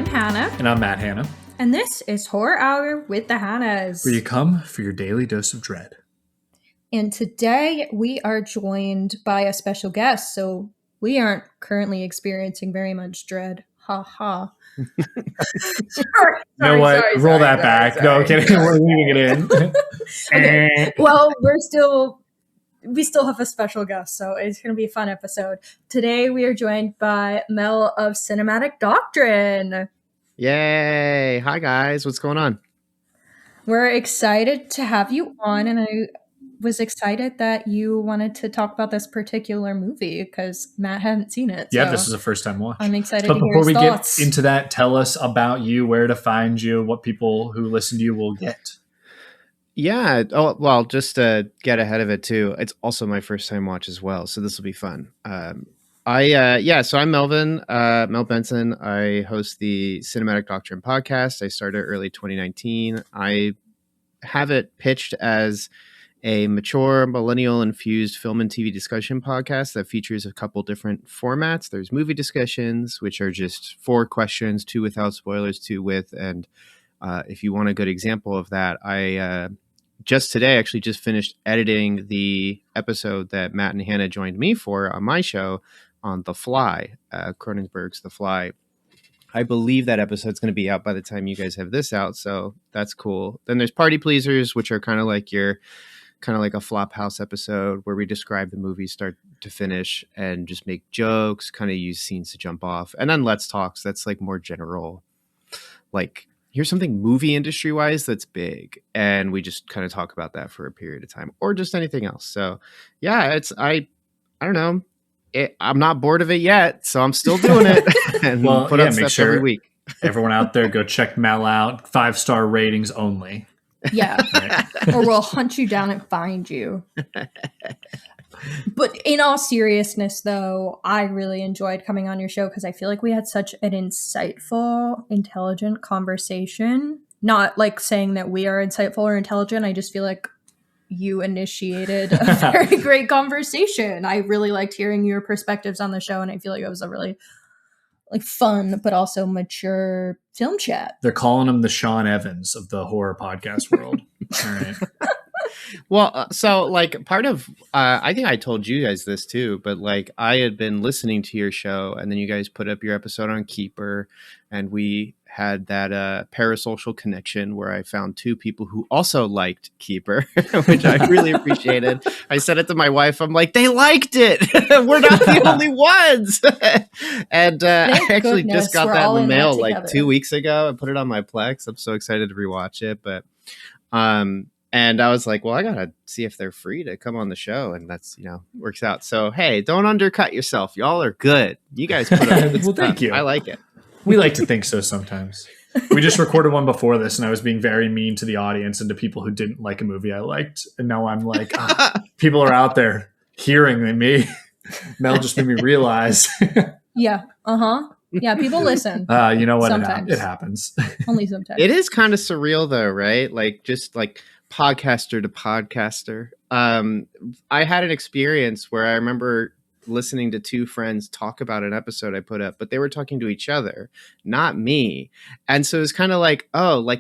I'm Hannah. And I'm Matt Hannah. And this is Horror Hour with the Hannahs. Where you come for your daily dose of dread. And today we are joined by a special guest, so we aren't currently experiencing very much dread. Ha ha. Roll that back. No, kidding. We're leaving it in. Okay. Well, we still have a special guest, so it's going to be a fun episode. Today we are joined by Mel of Cinematic Doctrine. Yay! Hi guys, what's going on? We're excited to have you on, and I was excited that you wanted to talk about this particular movie because Matt hadn't seen it. Yeah, this is a first time watch. I'm excited but to hear before his we thoughts. get into that, tell us about you, where to find you, what people who listen to you will get. Yeah. Oh, well, just to get ahead of it too, it's also my first time watch as well, so this will be fun. So I'm Melvin, Mel Benson. I host the Cinematic Doctrine podcast. I started early 2019. I have it pitched as a mature millennial-infused film and TV discussion podcast that features a couple different formats. There's movie discussions, which are just 4 questions, 2 without spoilers, 2 with, and if you want a good example of that, I just finished editing the episode that Matt and Hannah joined me for on my show on The Fly, Cronenberg's The Fly. I believe that episode's going to be out by the time you guys have this out, so that's cool. Then there's Party Pleasers, which are kind of like a Flophouse episode where we describe the movie start to finish and just make jokes, kind of use scenes to jump off. And then Let's Talks, that's like more general, like here's something movie industry wise that's big, and we just kind of talk about that for a period of time, or just anything else. So yeah, I don't know. I'm not bored of it yet, so I'm still doing it. And put up stuff every week. Everyone out there, go check Mel out. 5-star ratings only. Yeah, right. Or we'll hunt you down and find you. But in all seriousness, though, I really enjoyed coming on your show because I feel like we had such an insightful, intelligent conversation. Not like saying that we are insightful or intelligent. I just feel like you initiated a very great conversation. I really liked hearing your perspectives on the show, and I feel like it was a really fun but also mature film chat. They're calling him the Sean Evans of the horror podcast world. All right. Well, so part of, I think I told you guys this too, but I had been listening to your show and then you guys put up your episode on Keeper and we had that parasocial connection where I found 2 people who also liked Keeper, which I really appreciated. I said it to my wife. I'm like, they liked it. We're not the only ones. And I actually just got that in the mail 2 weeks ago. I put it on my Plex. I'm so excited to rewatch it. But, and I was like, well, I got to see if they're free to come on the show. And that's, works out. So, hey, don't undercut yourself. Y'all are good. You guys put up good stuff. Thank you. I like it. We like to think so sometimes. We just recorded one before this and I was being very mean to the audience and to people who didn't like a movie I liked. And now I'm like, people are out there hearing me. Mel just made me realize. Yeah. Uh-huh. Yeah, people listen. You know what? Sometimes. It happens. Only sometimes. It is kind of surreal though, right? Just podcaster to podcaster. I had an experience where I remember listening to 2 friends talk about an episode I put up, but they were talking to each other, not me. And so it's kind of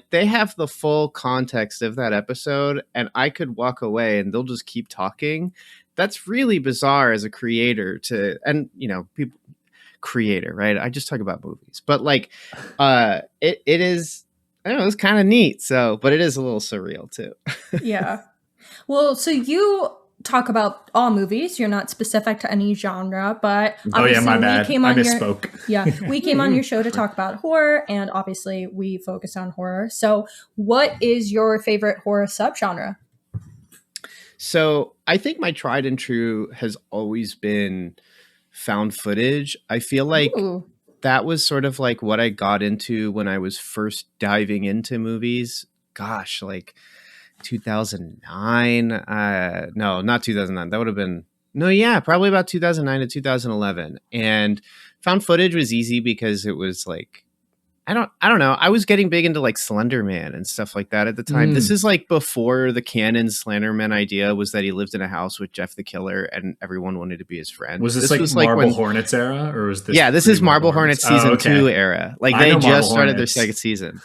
they have the full context of that episode and I could walk away and they'll just keep talking. That's really bizarre as a creator people creator, right? I just talk about movies, but it is, I don't know, it's kind of neat. So, but it is a little surreal too. Yeah. Well, so you talk about all movies. You're not specific to any genre, but obviously my bad. I misspoke. We came on your show to talk about horror, and obviously we focus on horror. So what is your favorite horror subgenre? So I think my tried and true has always been found footage. I feel like that was sort of what I got into when I was first diving into movies. Gosh, 2009. No, not 2009. That would have been probably about 2009 to 2011. And found footage was easy because it was I don't know. I was getting big into like Slender Man and stuff like that at the time. This is like before the canon Slender Man idea was that he lived in a house with Jeff the Killer and everyone wanted to be his friend. Was this like Marble Hornets era, or was this? Yeah, this is Marble Hornets season 2 era. Like they just started their second season.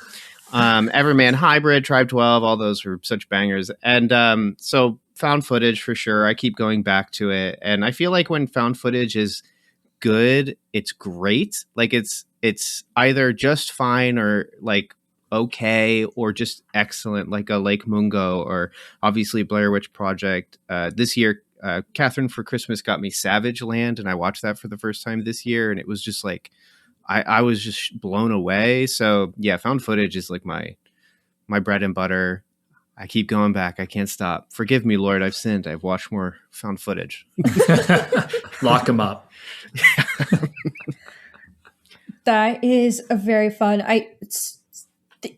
Everyman Hybrid, Tribe 12, all those were such bangers. And so found footage for sure. I keep going back to it, and I feel like when found footage is good, it's great. Like it's either just fine or like okay or just excellent, like a Lake Mungo or obviously Blair Witch Project. This year, Catherine for Christmas got me Savage Land, and I watched that for the first time this year, and it was just like I was just blown away. So yeah, found footage is like my bread and butter. I keep going back. I can't stop. Forgive me, Lord. I've sinned. I've watched more found footage. Lock them up. That is a very fun.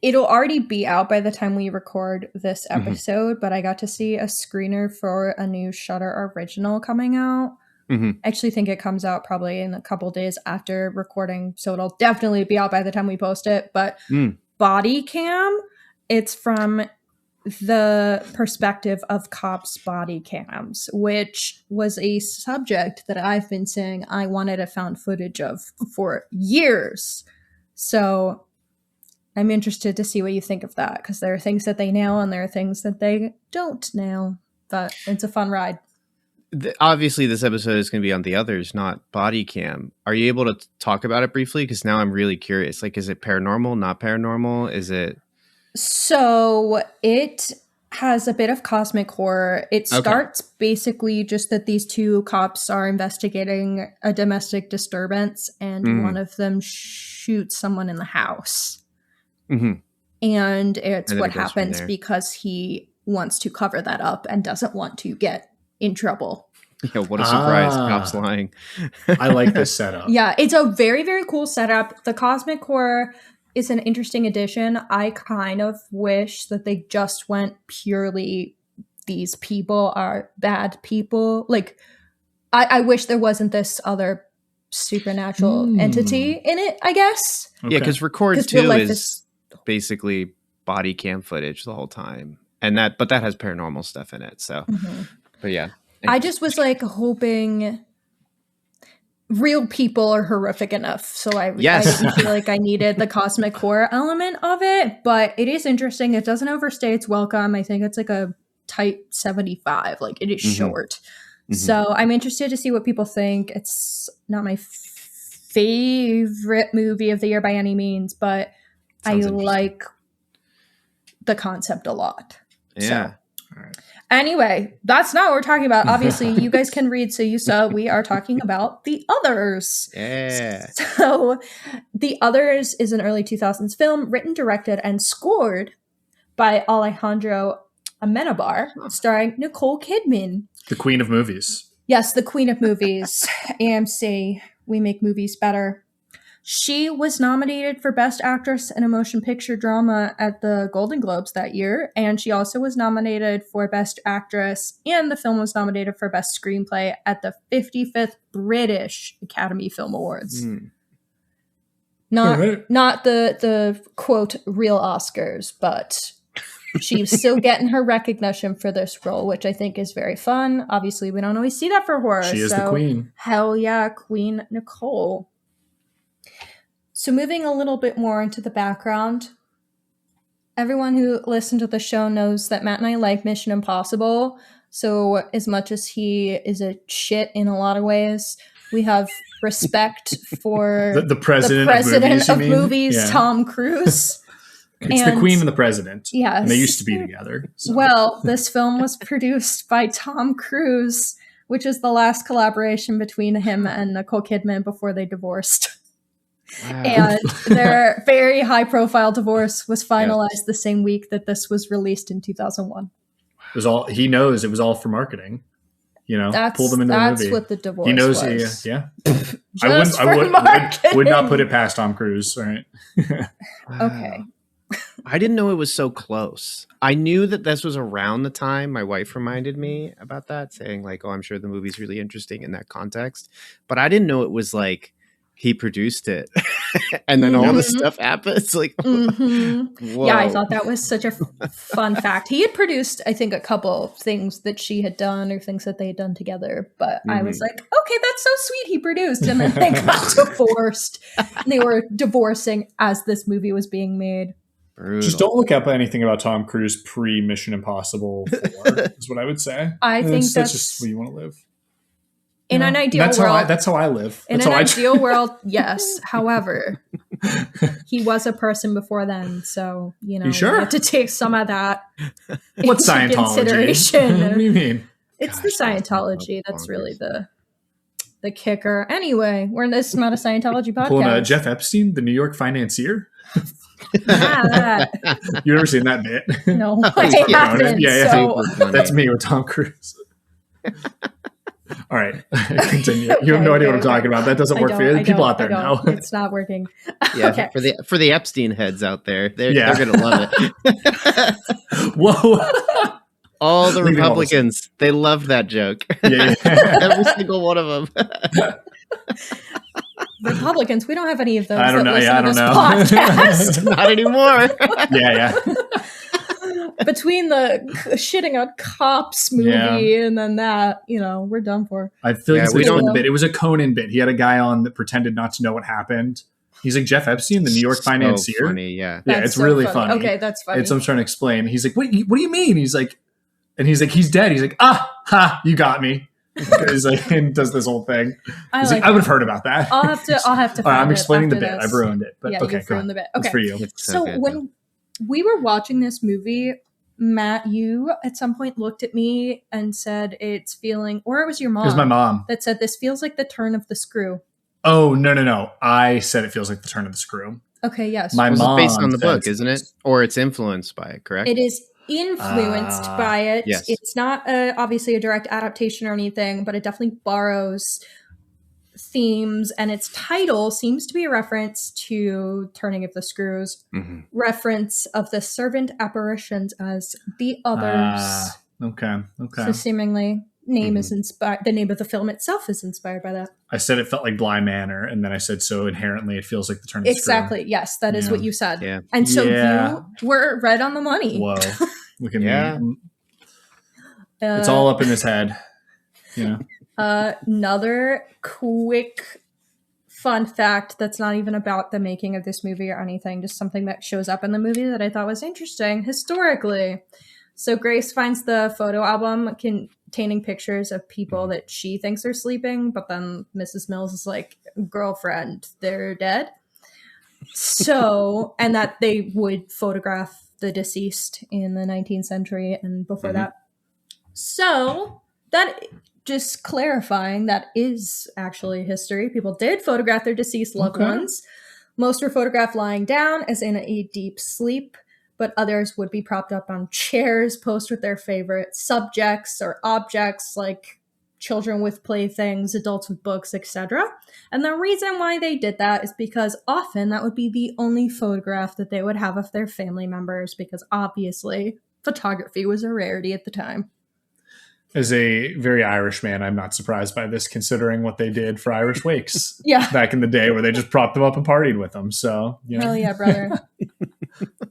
It'll already be out by the time we record this episode, but I got to see a screener for a new Shudder original coming out. I actually think it comes out probably in a couple days after recording, so it'll definitely be out by the time we post it. But Body Cam, it's from the perspective of cops' body cams, which was a subject that I've been saying I wanted a found footage of for years. So I'm interested to see what you think of that, because there are things that they nail and there are things that they don't nail, but it's a fun ride. Obviously, this episode is going to be on The Others, not Body Cam. Are you able to talk about it briefly? Because now I'm really curious. Like, is it paranormal, not paranormal? Is it... So it has a bit of cosmic horror. It starts basically just that these two cops are investigating a domestic disturbance, and one of them shoots someone in the house. And it's what happens because he wants to cover that up and doesn't want to get in trouble. Yeah, what a surprise. Cops lying. I like this setup. Yeah, it's a very, very cool setup. The cosmic horror is an interesting addition. I kind of wish that they just went purely, these people are bad people. Like, I wish there wasn't this other supernatural entity in it, I guess. Okay. Yeah, because Record 2 is basically body cam footage the whole time. But that has paranormal stuff in it. So, but yeah. I just was like hoping... real people are horrific enough, so I didn't feel like I needed the cosmic horror element of it, but it is interesting. It doesn't overstay its welcome. I think it's like a tight 75. Like, it is short. So I'm interested to see what people think. It's not my favorite movie of the year by any means, but I like the concept a lot. Yeah. So. All right. Anyway, that's not what we're talking about. Obviously, you guys can read, so you saw. We are talking about The Others. Yeah. So, The Others is an early 2000s film written, directed, and scored by Alejandro Amenabar, starring Nicole Kidman. The queen of movies. Yes, the queen of movies. AMC, we make movies better. She was nominated for Best Actress in a Motion Picture Drama at the Golden Globes that year, and she also was nominated for Best Actress, and the film was nominated for Best Screenplay at the 55th British Academy Film Awards. Not the quote real Oscars, but she's still getting her recognition for this role, which I think is very fun. Obviously, we don't always see that for horror. She is the queen. Hell yeah, Queen Nicole. So moving a little bit more into the background, everyone who listened to the show knows that Matt and I like Mission Impossible. So as much as he is a shit in a lot of ways, we have respect for the president of movies, yeah. Tom Cruise. It's the queen and the president. Yes. And they used to be together. So. Well, this film was produced by Tom Cruise, which is the last collaboration between him and Nicole Kidman before they divorced. Wow. And their very high-profile divorce was finalized the same week that this was released in 2001. It was all he knows. It was all for marketing. You know, pull them into the movie. That's what the divorce he knows. Was. Yeah. I would not put it past Tom Cruise. Right? Okay. I didn't know it was so close. I knew that this was around the time my wife reminded me about that, saying like, "Oh, I'm sure the movie's really interesting in that context," but I didn't know it was like. He produced it. and then all this Mhm. stuff happens. Like, whoa. Yeah, I thought that was such a fun fact. He had produced, I think, a couple things that she had done or things that they had done together. But I was like, okay, that's so sweet. He produced, and then they got divorced. And they were divorcing as this movie was being made. Brutal. Just don't look up anything about Tom Cruise pre Mission Impossible 4 is what I would say. I think that's just where you want to live. In an ideal world, That's how I live. In That's an how ideal world, yes. However, he was a person before then, so You sure? you have to take some of that What's into Scientology? consideration. What do you mean? It's Gosh, the Scientology that's really the kicker. Anyway, this is not a Scientology podcast. Pulling Jeff Epstein, the New York financier. Yeah, that. You ever seen that bit? No, I haven't. Yeah. So. That's me with Tom Cruise. All right, continue. You have no idea what I'm talking about. That doesn't work for you. People out there know. It's not working. Yeah, Okay. for the Epstein heads out there, they're gonna love it. Whoa! All the Republicans, they loved that joke. Yeah. Every single one of them. Republicans, we don't have any of those. I don't know. Yeah, I don't know. Podcast. Not anymore. Yeah. Between the shitting on cops movie and then that, we're done for. I feel like we don't. bit. It was a Conan bit. He had a guy on that pretended not to know what happened. He's like Jeff Epstein, the New York financier. Funny, yeah. That's it's so really funny. funny. Okay, that's funny. So I'm trying to explain. He's like, what do you mean? He's like, he's dead. He's like, you got me. He's like, and does this whole thing. I would have heard about that. I'll have to. All right, I'm explaining the bit. I've ruined it. But yeah, okay, you've ruined the bit. Okay, it's for you. So good, when we were watching this movie, Matt, you at some point looked at me and said it's feeling, or it was your mom. It was my mom that said this feels like the turn of the screw. Oh no! I said it feels like the turn of the screw. Okay, yes. My mom it's based on the book, isn't it? Or it's influenced by it, correct? It is influenced by it. Yes. It's not obviously a direct adaptation or anything, but it definitely borrows themes, and its title seems to be a reference to Turning of the Screws, reference of the servant apparitions as the others. Okay. So seemingly name is inspired. The name of the film itself is inspired by that. I said it felt like Bly Manor, and then I said so inherently it feels like the turn of the screw. Exactly. Yes, that is what you said. Yeah. And so you were right on the money. Whoa. Look at me. It's all up in his head. Yeah. Another quick fun fact that's not even about the making of this movie or anything, just something that shows up in the movie that I thought was interesting historically. So Grace finds the photo album containing pictures of people that she thinks are sleeping, but then Mrs. Mills is like, girlfriend, they're dead. So, and that they would photograph the deceased in the 19th century and before that. So that just clarifying that is actually history. People did photograph their deceased loved ones. Most were photographed lying down as in a deep sleep, but others would be propped up on chairs, posed with their favorite subjects or objects like children with playthings, adults with books, etc. And the reason why they did that is because often that would be the only photograph that they would have of their family members, because obviously photography was a rarity at the time. As a very Irish man, I'm not surprised by this, considering what they did for Irish wakes back in the day, where they just propped them up and partied with them. So, hell yeah, brother.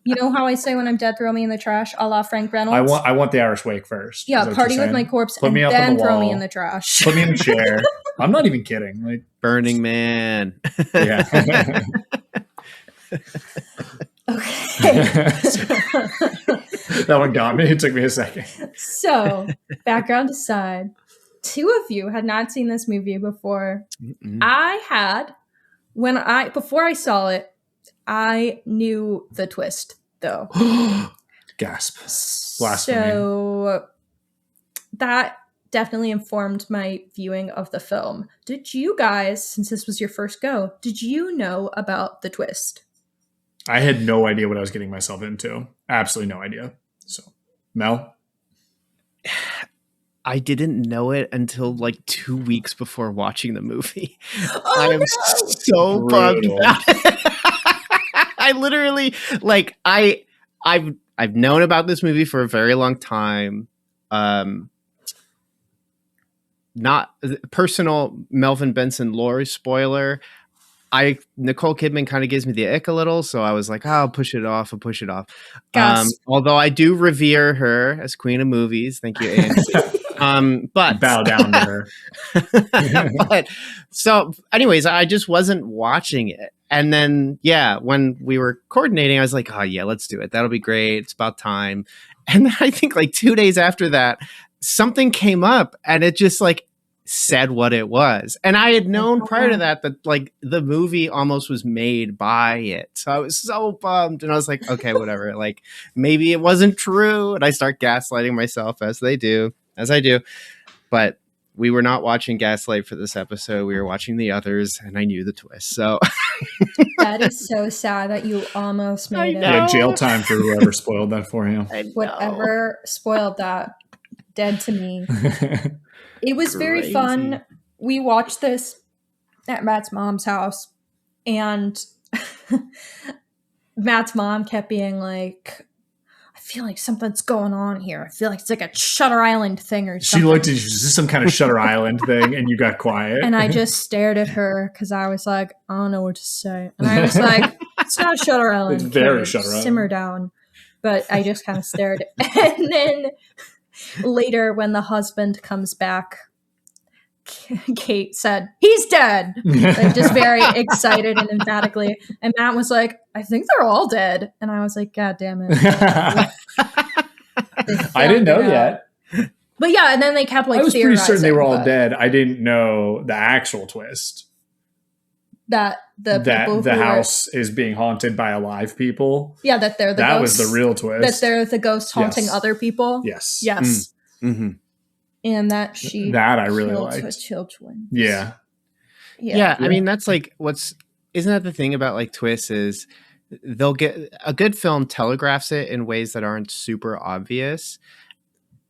You know how I say when I'm dead, throw me in the trash, a la Frank Reynolds? I want the Irish wake first. Yeah, party with my corpse and then throw me in the trash. Put me in a chair. I'm not even kidding. Like Burning Man. Yeah. Okay. That one got me. It took me a second. So, background aside, two of you had not seen this movie before. I had. Before I saw it, I knew the twist, though. Gasp. Blasphemy. So, that definitely informed my viewing of the film. Did you guys, since this was your first go, did you know about the twist? I had no idea what I was getting myself into. Absolutely no idea. So, Mel? I didn't know it until like 2 weeks before watching the movie. Oh, I am so bummed about it. I literally, like, I've known about this movie for a very long time. Not personal Melvin Benson lore spoiler. Nicole Kidman kind of gives me the ick a little, so I was like, oh, I'll push it off. Gasp. Although I do revere her as queen of movies. Thank you, AMC. But Bow down to her. but so, anyways, I just wasn't watching it. And then, when we were coordinating, I was like, oh, yeah, let's do it. That'll be great. It's about time. And then I think like 2 days after that, something came up and it just like said what it was. And I had known prior to that like the movie almost was made by it. So I was so bummed. And I was like, okay, whatever. Like maybe it wasn't true. And I start gaslighting myself as I do. But we were not watching Gaslight for this episode. We were watching the others, and I knew the twist. So that is so sad that you almost made it. Yeah, jail time for whoever spoiled that for you. Whatever spoiled that, dead to me. It was very fun. We watched this at Matt's mom's house, and Matt's mom kept being like, I feel like something's going on here. I feel like it's like a Shutter Island thing or something. She looked at you, is this some kind of Shutter Island thing? And you got quiet. And I just stared at her because I was like, I don't know what to say. And I was like, it's not Shutter Island. It's very Shutter Island. Simmer down. But I just kind of stared. And then later when the husband comes back, Kate said, he's dead. Like, just very excited and emphatically. And Matt was like, I think they're all dead. And I was like, God damn it. I didn't know yet. But yeah, and then they kept like I was pretty certain they were all but dead. I didn't know the actual twist. That the house is being haunted by alive people. Yeah, that they're the that ghosts. was the real twist. That they're the ghosts haunting other people. Yes. Yes. Mm-hmm. And that I really liked. Her children. Yeah. Yeah. I mean, that's like isn't that the thing about like twists is they'll get a good film telegraphs it in ways that aren't super obvious.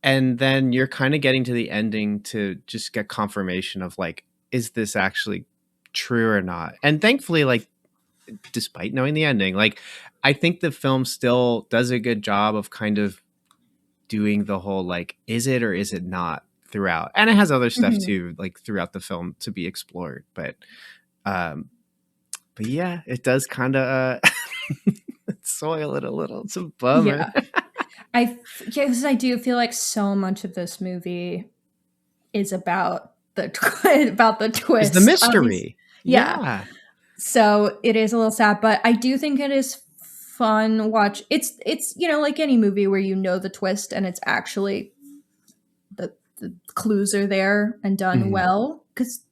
And then you're kind of getting to the ending to just get confirmation of like, is this actually true or not? And thankfully, like, despite knowing the ending, like, I think the film still does a good job of kind of doing the whole like, is it or is it not throughout? And it has other stuff too, like throughout the film to be explored. But yeah, it does kind of soil it a little. It's a bummer. Yeah. Because I do feel like so much of this movie is about the twist. It's the mystery. Yeah. So it is a little sad, but I do think it is fun watch. It's like any movie where you know the twist and it's actually the clues are there and done well, because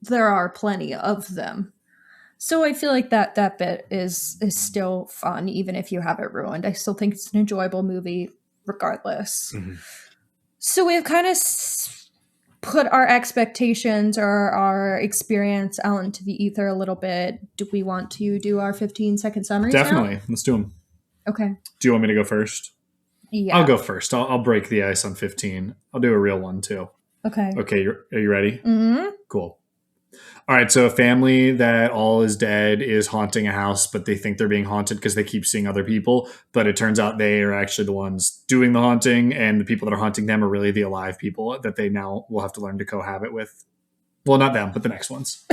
there are plenty of them. So I feel like that bit is still fun, even if you have it ruined. I still think it's an enjoyable movie regardless. So we've kind of put our expectations or our experience out into the ether a little bit. Do we want to do our 15-second summaries Definitely. now? Let's do them. Okay. Do you want me to go first? Yeah. I'll go first. I'll break the ice on 15. I'll do a real one too. Okay. Okay. Are you ready? Mm-hmm. Cool. All right. So a family that all is dead is haunting a house, but they think they're being haunted because they keep seeing other people. But it turns out they are actually the ones doing the haunting, and the people that are haunting them are really the alive people that they now will have to learn to cohabit with. Well, not them, but the next ones.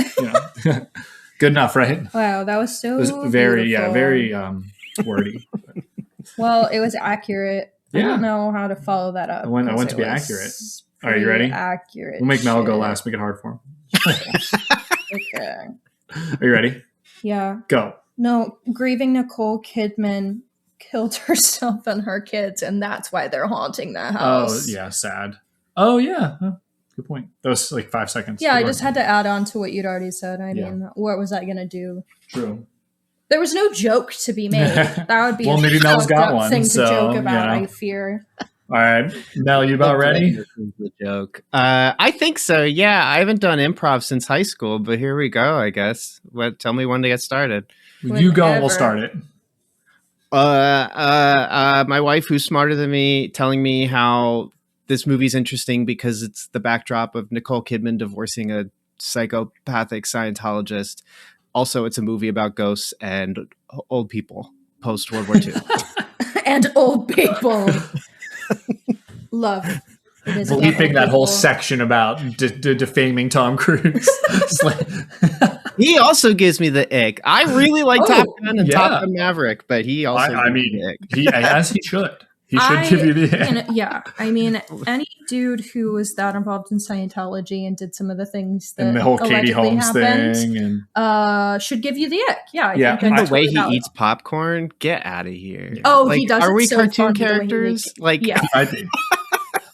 Good enough, right? Wow, that was so. It was very, beautiful. very wordy. Well, it was accurate. Yeah. I don't know how to follow that up. I want to be accurate. All right, you ready? Accurate. We'll make Mel go last. Make it hard for him. Okay. Are you ready? Yeah. Go. No, grieving Nicole Kidman killed herself and her kids, and that's why they're haunting that house. Oh, yeah, sad. Oh, yeah. Huh. Good point. That was like 5 seconds. Yeah, Good I just had to add on to what you'd already said. I mean, what was I going to do? True. There was no joke to be made. That would be well, maybe Mel's got one thing to so, joke about, I fear. All right. Mel, you about ready? The joke. I think so. Yeah, I haven't done improv since high school, but here we go, I guess. Tell me when to get started. You go and we'll start it. My wife, who's smarter than me, telling me how this movie's interesting because it's the backdrop of Nicole Kidman divorcing a psychopathic Scientologist. Also, it's a movie about ghosts and old people post World War II. And old people. Love. It is bleeping that whole section about defaming Tom Cruise. He also gives me the ick. I really like Top Gun and Top yeah. Gun Maverick, but he also I gives me mean, the ick. he as he should. He should give you the yeah. I mean, any dude who was that involved in Scientology and did some of the things that and the whole Katie allegedly Holmes happened, thing, and should give you the ick. Yeah, Yeah. think And the that's way totally he valid. eats popcorn, get out of here. Oh, like, he does. Are it we so cartoon fun the way he characters? Like, yeah.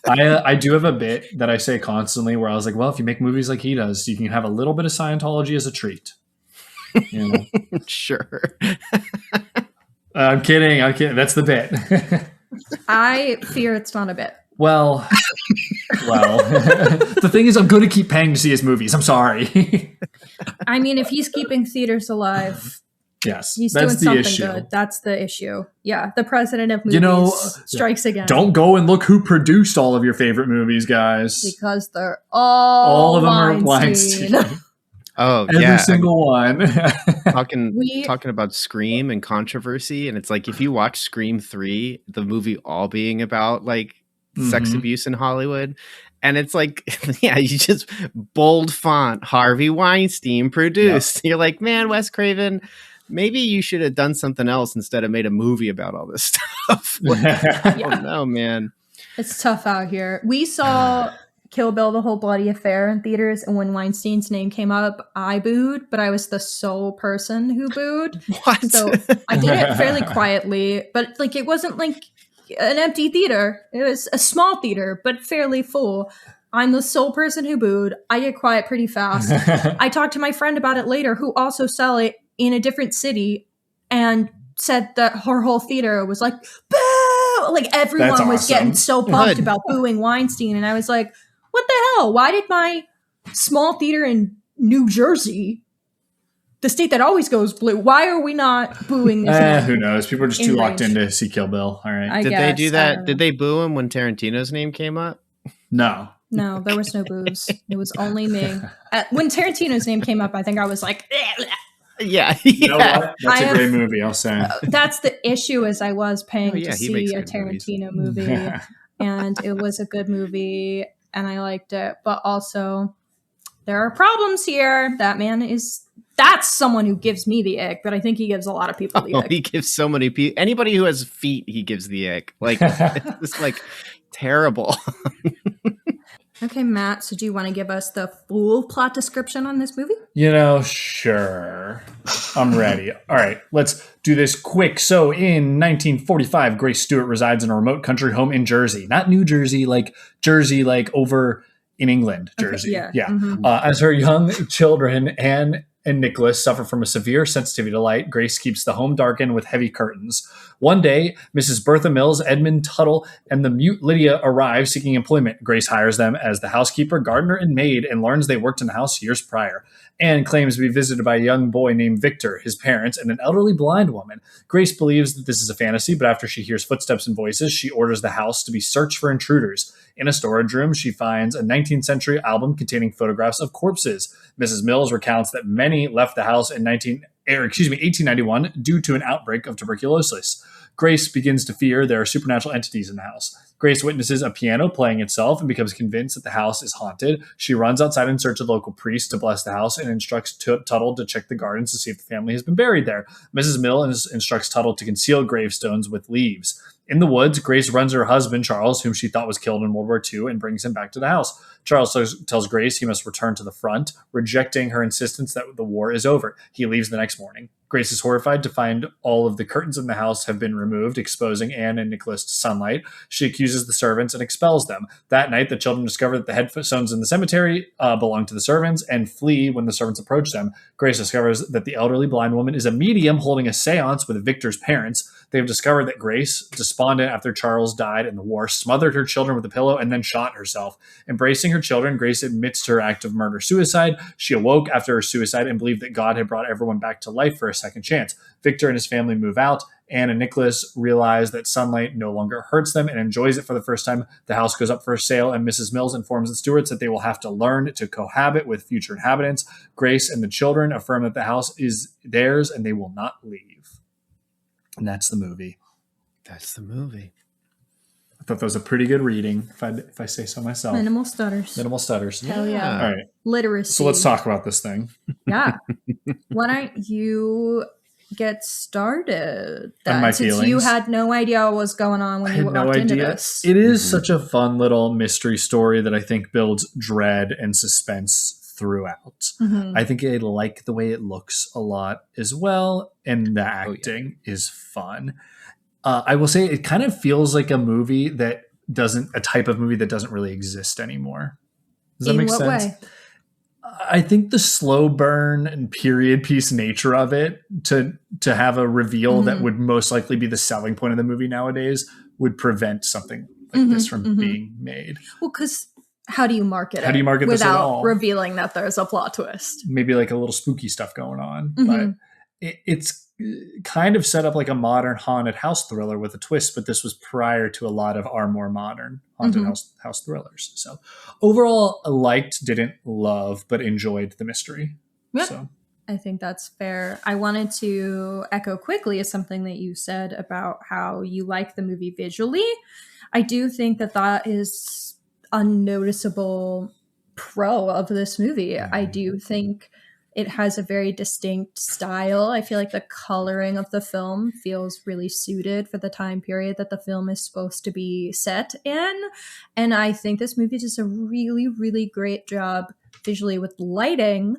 I do have a bit that I say constantly where I was like, well, if you make movies like he does, you can have a little bit of Scientology as a treat. You know? Sure. I'm kidding. That's the bit. I fear it's not a bit. Well, the thing is, I'm going to keep paying to see his movies. I'm sorry. I mean, if he's keeping theaters alive, yes, he's that's doing the something issue. good. That's the issue. Yeah, the president of movies strikes again. Don't go and look who produced all of your favorite movies, guys. Because they're all of them are Weinstein. Weinstein. Oh, Every yeah. single one. Talking about Scream and controversy, and it's like if you watch Scream 3, the movie all being about like sex abuse in Hollywood, and it's like, yeah, you just bold font Harvey Weinstein produced. Yep. You're like, man, Wes Craven, maybe you should have done something else instead of made a movie about all this stuff. I don't know, man. It's tough out here. We saw Kill Bill, The Whole Bloody Affair in theaters, and when Weinstein's name came up, I booed, but I was the sole person who booed. What? So I did it fairly quietly, but like it wasn't like an empty theater. It was a small theater, but fairly full. I'm the sole person who booed. I get quiet pretty fast. I talked to my friend about it later, who also saw it in a different city, and said that her whole theater was like, boo! Like everyone was getting so pumped about booing Weinstein, and I was like, what the hell? Why did my small theater in New Jersey, the state that always goes blue, why are we not booing this? Who knows? People are just too locked in to see Kill Bill. All right. Did they do that? Did they boo him when Tarantino's name came up? No. No, there was no boos. It was only me. When Tarantino's name came up, I think I was like, yeah. You know what? That's a great movie, I'll say. That's the issue, is I was paying to see a movies. Tarantino movie, and it was a good movie, and I liked it. But also, there are problems here. That's someone who gives me the ick, but I think he gives a lot of people the ick. He gives so many people. Anybody who has feet, he gives the ick. Like, it's just like terrible. Okay, Matt, so do you want to give us the full plot description on this movie? Sure. I'm ready. All right, let's do this quick. So in 1945, Grace Stewart resides in a remote country home in Jersey. Not New Jersey, like Jersey, like over in England, Jersey. Okay, yeah. Mm-hmm. As her young children, Anne and Nicholas, suffer from a severe sensitivity to light, Grace keeps the home darkened with heavy curtains. One day, Mrs. Bertha Mills, Edmund Tuttle, and the mute Lydia arrive seeking employment. Grace hires them as the housekeeper, gardener, and maid, and learns they worked in the house years prior. Anne claims to be visited by a young boy named Victor, his parents, and an elderly blind woman. Grace believes that this is a fantasy, but after she hears footsteps and voices, she orders the house to be searched for intruders. In a storage room, she finds a 19th century album containing photographs of corpses. Mrs. Mills recounts that many left the house in 1891 due to an outbreak of tuberculosis. Grace begins to fear there are supernatural entities in the house. Grace witnesses a piano playing itself and becomes convinced that the house is haunted. She runs outside in search of the local priest to bless the house and instructs Tuttle to check the gardens to see if the family has been buried there. Mrs. Mills instructs Tuttle to conceal gravestones with leaves. In the woods, Grace runs her husband, Charles, whom she thought was killed in World War II, and brings him back to the house. Charles tells Grace he must return to the front, rejecting her insistence that the war is over. He leaves the next morning. Grace is horrified to find all of the curtains in the house have been removed, exposing Anne and Nicholas to sunlight. She accuses the servants and expels them. That night, the children discover that the headstones in the cemetery belong to the servants and flee when the servants approach them. Grace discovers that the elderly blind woman is a medium holding a seance with Victor's parents. They have discovered that Grace, despondent after Charles died in the war, smothered her children with a pillow and then shot herself. Embracing her children, Grace admits to her act of murder-suicide. She awoke after her suicide and believed that God had brought everyone back to life for a second chance. Victor and his family move out. Anne and Nicholas realize that sunlight no longer hurts them and enjoys it for the first time. The house goes up for sale, and Mrs. Mills informs the Stewarts that they will have to learn to cohabit with future inhabitants. Grace and the children affirm that the house is theirs and they will not leave. And that's the movie. That's the movie. I thought that was a pretty good reading, if I say so myself. Minimal stutters. Minimal stutters. Hell yeah. All right. Literacy. So let's talk about this thing. Yeah. Why don't you get started On my since feelings. you had no idea what was going on when you walked into this. It is such a fun little mystery story that I think builds dread and suspense throughout. I think I like the way it looks a lot as well, and the acting is fun. I will say it kind of feels like a movie that a type of movie that doesn't really exist anymore. Does that make sense? Way? I think the slow burn and period piece nature of it to have a reveal that would most likely be the selling point of the movie nowadays would prevent something like this from being made. Well, because how do you market it? How do you market this at all? Without revealing that there's a plot twist? Maybe like a little spooky stuff going on, but it's kind of set up like a modern haunted house thriller with a twist, but this was prior to a lot of our more modern haunted house thrillers. So overall, liked, didn't love, but enjoyed the mystery. Yep. So I think that's fair. I wanted to echo quickly something that you said about how you like the movie visually. I do think that is unnoticeable pro of this movie. I do think it has a very distinct style. I feel like the coloring of the film feels really suited for the time period that the film is supposed to be set in. And I think this movie does a really, really great job visually with lighting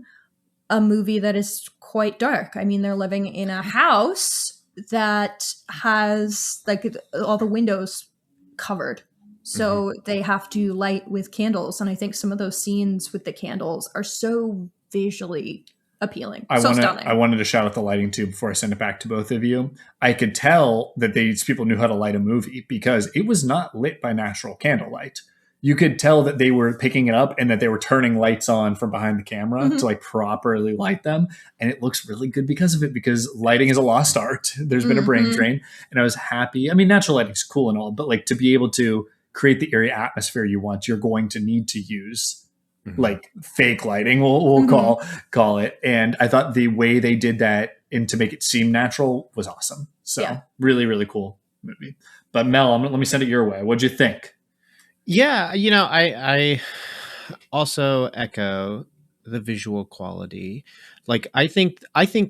a movie that is quite dark. I mean, they're living in a house that has like all the windows covered. So they have to light with candles. And I think some of those scenes with the candles are so visually appealing. Stunning. I wanted to shout out the lighting too before I send it back to both of you. I could tell that these people knew how to light a movie because it was not lit by natural candlelight. You could tell that they were picking it up and that they were turning lights on from behind the camera to like properly light them. And it looks really good because of it, because lighting is a lost art. There's been a brain drain, and I was happy. I mean, natural lighting's cool and all, but like to be able to create the eerie atmosphere you want, you're going to need to use like fake lighting, we'll call it. And I thought the way they did that and to make it seem natural was awesome. So really, really cool movie. But Mel, let me send it your way. What'd you think? Yeah, I also echo the visual quality. Like I think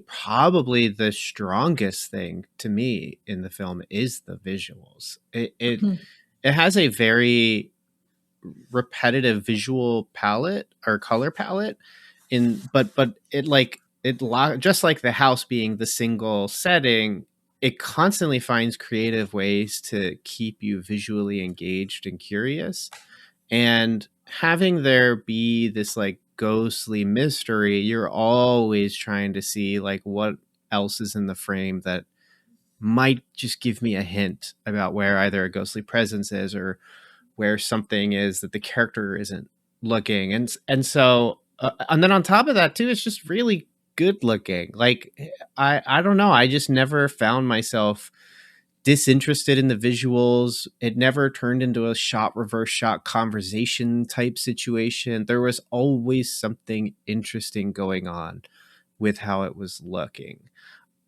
probably the strongest thing to me in the film is the visuals. It has a very repetitive visual palette or color palette but just like the house being the single setting, it constantly finds creative ways to keep you visually engaged and curious, and having there be this like ghostly mystery, you're always trying to see like what else is in the frame that might just give me a hint about where either a ghostly presence is or where something is that the character isn't looking. And so and then on top of that too, it's just really good looking. Like I don't know, I just never found myself disinterested in the visuals. It never turned into a reverse shot conversation type situation. There was always something interesting going on with how it was looking.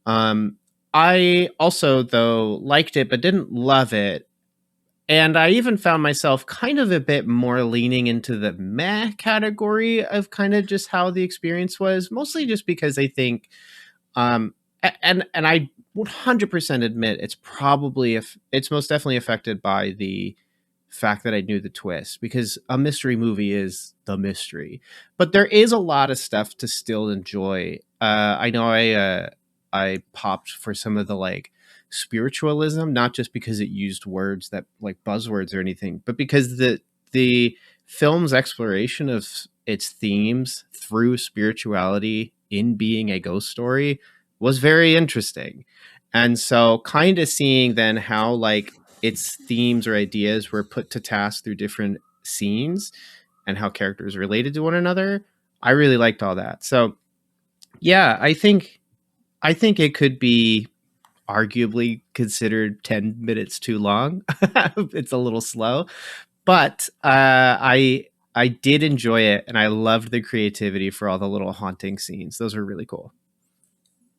I also though liked it but didn't love it. And I even found myself kind of a bit more leaning into the meh category of kind of just how the experience was, mostly just because I think, and I 100% admit it's most definitely affected by the fact that I knew the twist, because a mystery movie is the mystery. But there is a lot of stuff to still enjoy. I know I popped for some of the like spiritualism, not just because it used words that like buzzwords or anything, but because the film's exploration of its themes through spirituality in being a ghost story was very interesting. And so kind of seeing then how like its themes or ideas were put to task through different scenes and how characters related to one another, I really liked all that. So yeah, I think it could be arguably considered 10 minutes too long. It's a little slow, but I did enjoy it, and I loved the creativity for all the little haunting scenes. Those were really cool.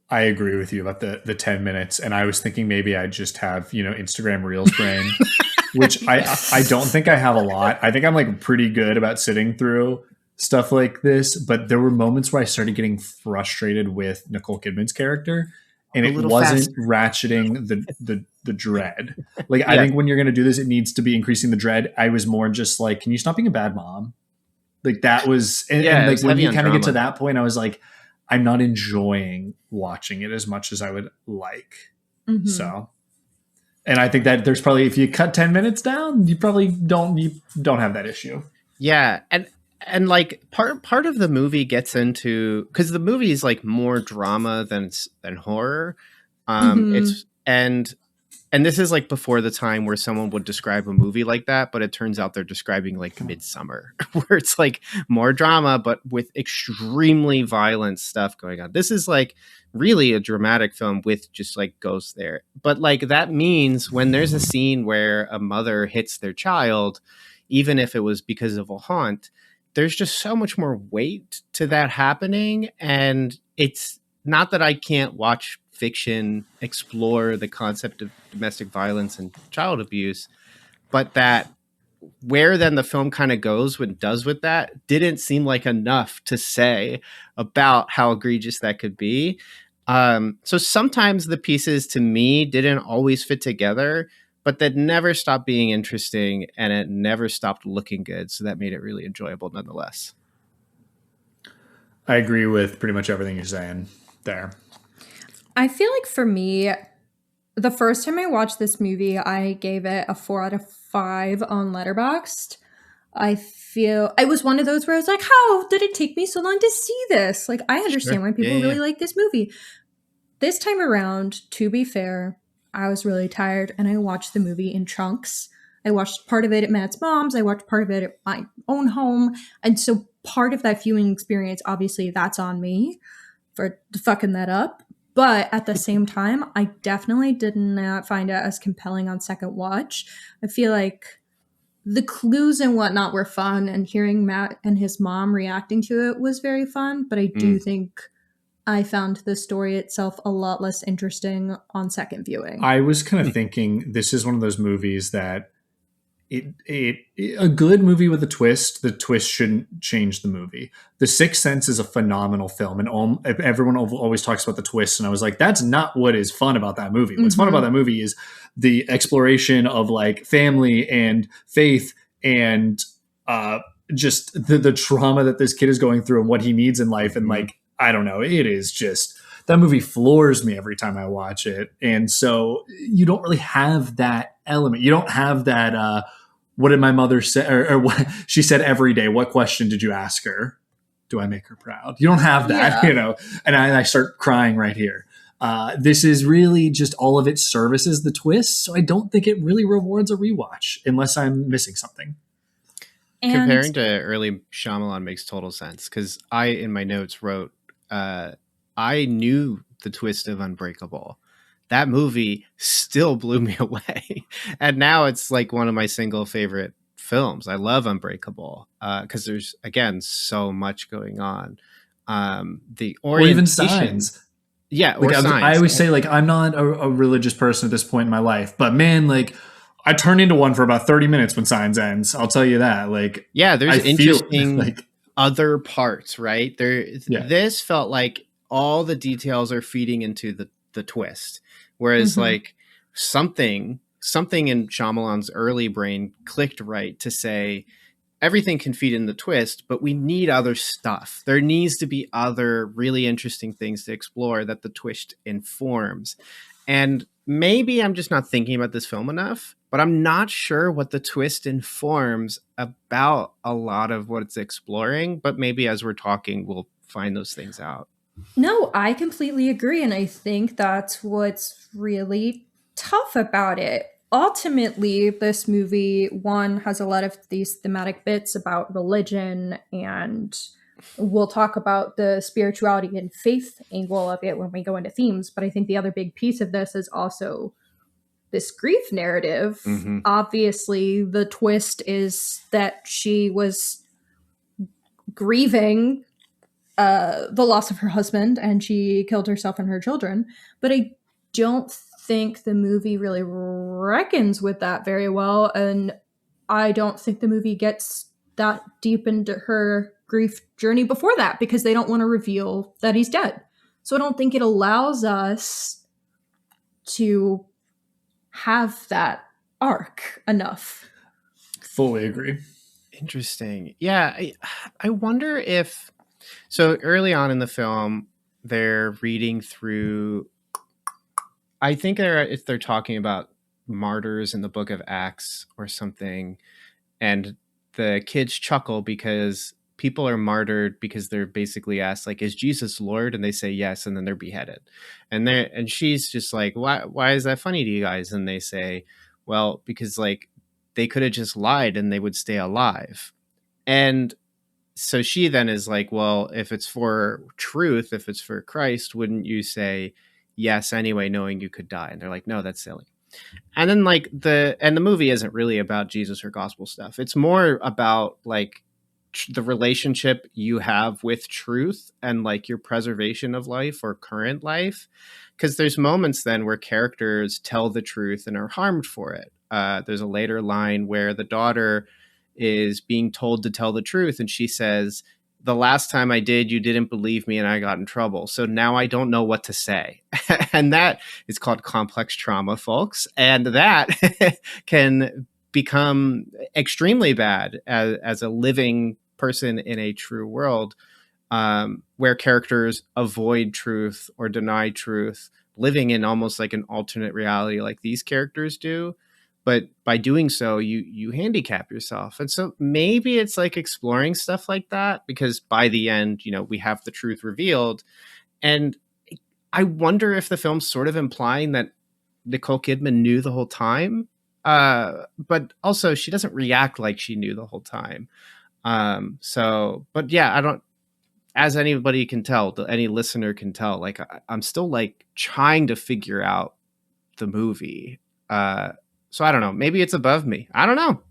I agree with you about the 10 minutes. And I was thinking maybe I'd just have, Instagram Reels brain, which I don't think I have a lot. I think I'm like pretty good about sitting through stuff like this, but there were moments where I started getting frustrated with Nicole Kidman's character, and A it little wasn't faster. ratcheting the dread. Like I Yeah. think when you're going to do this, it needs to be increasing the dread. I was more just like, can you stop being a bad mom? Like that was, and It like was when heavy you on kind of get to drama. that point, I was like, I'm not enjoying watching it as much as I would like. Mhm. So, and I think that there's probably, if you cut 10 minutes down, you don't have that issue. Yeah, and like part of the movie gets into, because the movie is like more drama than horror. Mhm. It's and this is like before the time where someone would describe a movie like that, but it turns out they're describing like Midsummer, where it's like more drama, but with extremely violent stuff going on. This is like really a dramatic film with just like ghosts there. But like that means when there's a scene where a mother hits their child, even if it was because of a haunt, there's just so much more weight to that happening. And it's not that I can't watch fiction explore the concept of domestic violence and child abuse, but that where then the film kind of goes when it does with that didn't seem like enough to say about how egregious that could be. So sometimes the pieces to me didn't always fit together, but that never stopped being interesting and it never stopped looking good. So that made it really enjoyable nonetheless. I agree with pretty much everything you're saying there. I feel like for me, the first time I watched this movie, I gave it a 4 out of 5 on Letterboxd. I feel I was one of those where I was like, how did it take me so long to see this? Like, I Sure. understand why Yeah. people really like this movie. This time around, to be fair, I was really tired and I watched the movie in chunks. I watched part of it at Matt's mom's, I watched part of it at my own home. And so part of that viewing experience, obviously, that's on me for fucking that up. But at the same time, I definitely did not find it as compelling on second watch. I feel like the clues and whatnot were fun, and hearing Matt and his mom reacting to it was very fun. But I do Mm. think I found the story itself a lot less interesting on second viewing. I was kind of thinking this is one of those movies that a good movie with a twist, the twist shouldn't change the movie. The Sixth Sense is a phenomenal film, and everyone always talks about the twist, and I was like, that's not what is fun about that movie. What's fun about that movie is the exploration of like family and faith and just the trauma that this kid is going through and what he needs in life. And like, I don't know, it is just, that movie floors me every time I watch it. And so you don't really have that element. You don't have that, what did my mother say? Or what she said every day. What question did you ask her? Do I make her proud? You don't have that, Yeah. you know, and I start crying right here. This is really just all of it services the twist. So I don't think it really rewards a rewatch unless I'm missing something. And Comparing to early Shyamalan makes total sense, because I, in my notes, wrote, I knew the twist of Unbreakable. That movie still blew me away. And now it's like one of my single favorite films. I love Unbreakable because there's, again, so much going on. The Or even orientation. Signs. Yeah, Like or I Signs. always say, like, I'm not a religious person at this point in my life, but man, like, I turned into one for about 30 minutes when Signs ends. I'll tell you that. Like, Yeah, there's I feel interesting like other parts, right? Yeah. This felt like all the details are feeding into the twist. Whereas like something in Shyamalan's early brain clicked right to say everything can feed in the twist, but we need other stuff. There needs to be other really interesting things to explore that the twist informs. And maybe I'm just not thinking about this film enough, but I'm not sure what the twist informs about a lot of what it's exploring. But maybe as we're talking, we'll find those things out. No, I completely agree. And I think that's what's really tough about it. Ultimately, this movie, one, has a lot of these thematic bits about religion, and we'll talk about the spirituality and faith angle of it when we go into themes. But I think the other big piece of this is also this grief narrative. Mhm. Obviously, the twist is that she was grieving the loss of her husband and she killed herself and her children. But I don't think the movie really reckons with that very well. And I don't think the movie gets that deep into her grief journey before that because they don't want to reveal that he's dead. So I don't think it allows us to have that arc enough. Fully agree. Interesting. Yeah, I wonder if so early on in the film they're reading through. I think if they're talking about martyrs in the Book of Acts or something, and the kids chuckle because people are martyred because they're basically asked like, "Is Jesus Lord?" and they say yes, and then they're beheaded, and she's just like, "Why is that funny to you guys?" And they say, "Well, because like they could have just lied and they would stay alive." And so she then is like, well, if it's for truth, if it's for Christ, wouldn't you say yes anyway, knowing you could die? And they're like, no, that's silly. And then like the movie isn't really about Jesus or gospel stuff. It's more about like the relationship you have with truth and like your preservation of life or current life. Because there's moments then where characters tell the truth and are harmed for it. There's a later line where the daughter is being told to tell the truth, and she says, "The last time I did, you didn't believe me and I got in trouble. So now I don't know what to say." And that is called complex trauma, folks. And that can become extremely bad as a living person in a true world, where characters avoid truth or deny truth, living in almost like an alternate reality like these characters do. But by doing so, you handicap yourself. And so maybe it's like exploring stuff like that, because by the end, we have the truth revealed. And I wonder if the film's sort of implying that Nicole Kidman knew the whole time. But also she doesn't react like she knew the whole time. But yeah, I don't, as anybody can tell, any listener can tell, like I'm still like trying to figure out the movie. So I don't know. Maybe it's above me. I don't know.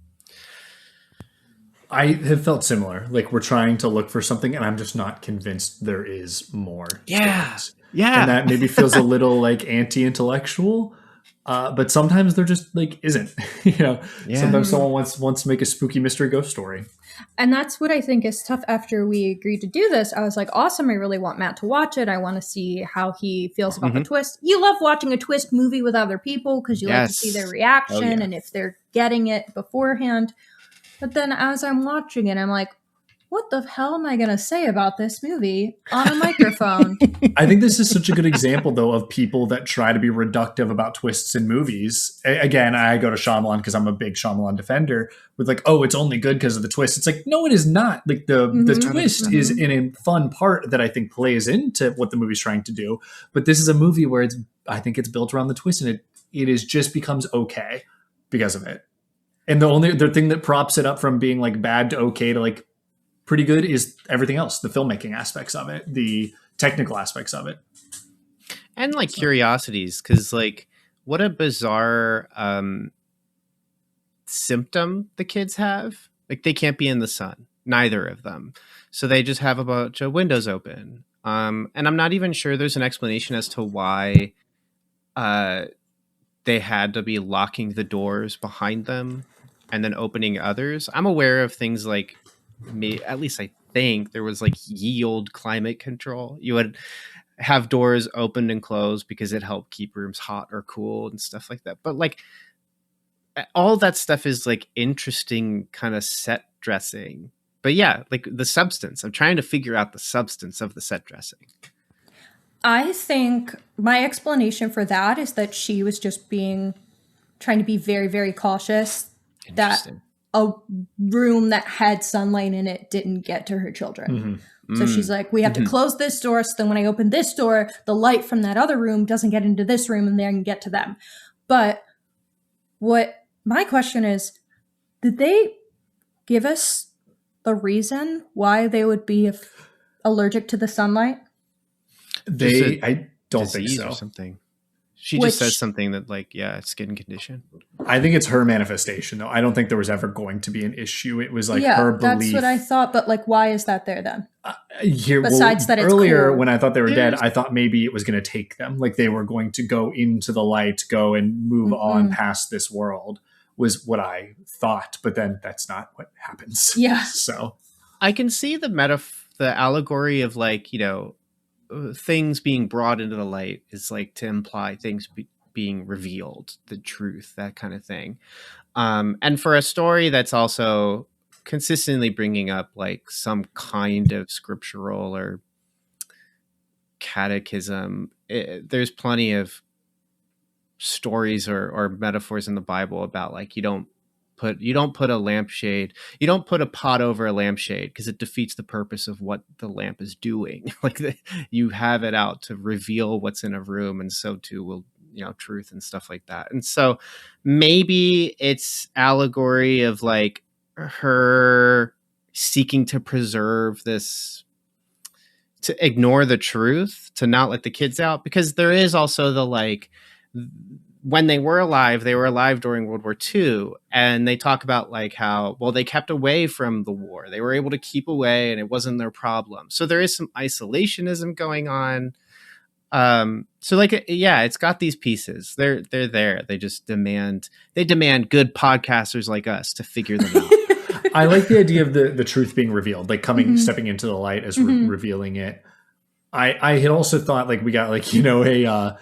I have felt similar. Like we're trying to look for something, and I'm just not convinced there is more. Yeah. To it. Yeah. And that maybe feels a little like anti-intellectual. But sometimes there just like isn't. Sometimes someone wants to make a spooky mystery ghost story. And that's what I think is tough. After we agreed to do this, I was like, awesome, I really want Matt to watch it. I want to see how he feels about the twist. You love watching a twist movie with other people because you like to see their reaction and if they're getting it beforehand. But then as I'm watching it, I'm like, what the hell am I going to say about this movie on a microphone? I think this is such a good example, though, of people that try to be reductive about twists in movies. Again, I go to Shyamalan because I'm a big Shyamalan defender with like, oh, it's only good because of the twist. It's like, no, it is not. Like the twist is in a fun part that I think plays into what the movie's trying to do. But this is a movie where I think it's built around the twist, and it is just becomes okay because of it. And the thing that props it up from being like bad to okay to like pretty good is everything else, the filmmaking aspects of it, the technical aspects of it. And like curiosities, because like what a bizarre symptom the kids have. Like they can't be in the sun, neither of them. So they just have a bunch of windows open. And I'm not even sure there's an explanation as to why they had to be locking the doors behind them and then opening others. I'm aware of things like, at least I think there was like ye old climate control. You would have doors opened and closed because it helped keep rooms hot or cool and stuff like that. But like all that stuff is like interesting kind of set dressing. But yeah, like the substance, I'm trying to figure out the substance of the set dressing. I think my explanation for that is that she was just trying to be very, very cautious that a room that had sunlight in it didn't get to her children. So she's like, we have to close this door, so then when I open this door, the light from that other room doesn't get into this room and then get to them. But what my question is, did they give us the reason why they would be allergic to the sunlight? I don't think so. Or something. She just says something that like, yeah, skin condition. I think it's her manifestation, though. I don't think there was ever going to be an issue. It was like her belief. That's what I thought. But like, why is that there then? Besides that, it's earlier cool. When I thought they were dead, I thought maybe it was going to take them. Like they were going to go into the light, go and move on past this world was what I thought. But then that's not what happens. Yeah. So I can see the allegory of like, you know, things being brought into the light is like to imply things being revealed, the truth, that kind of thing. And for a story that's also consistently bringing up like some kind of scriptural or catechism, there's plenty of stories or metaphors in the Bible about like you don't put a lampshade, you don't put a pot over a lampshade because it defeats the purpose of what the lamp is doing. Like you have it out to reveal what's in a room, and so too will, you know, truth and stuff like that. And so maybe it's allegory of like her seeking to preserve this, to ignore the truth, to not let the kids out, because there is also the like, when they were alive during World War II, and they talk about like how, well, they kept away from the war. They were able to keep away and it wasn't their problem. So there is some isolationism going on. So like, yeah, it's got these pieces. They're there. They just demand good podcasters like us to figure them out. I like the idea of the truth being revealed, like stepping into the light as revealing it. I had also thought like we got like, you know, a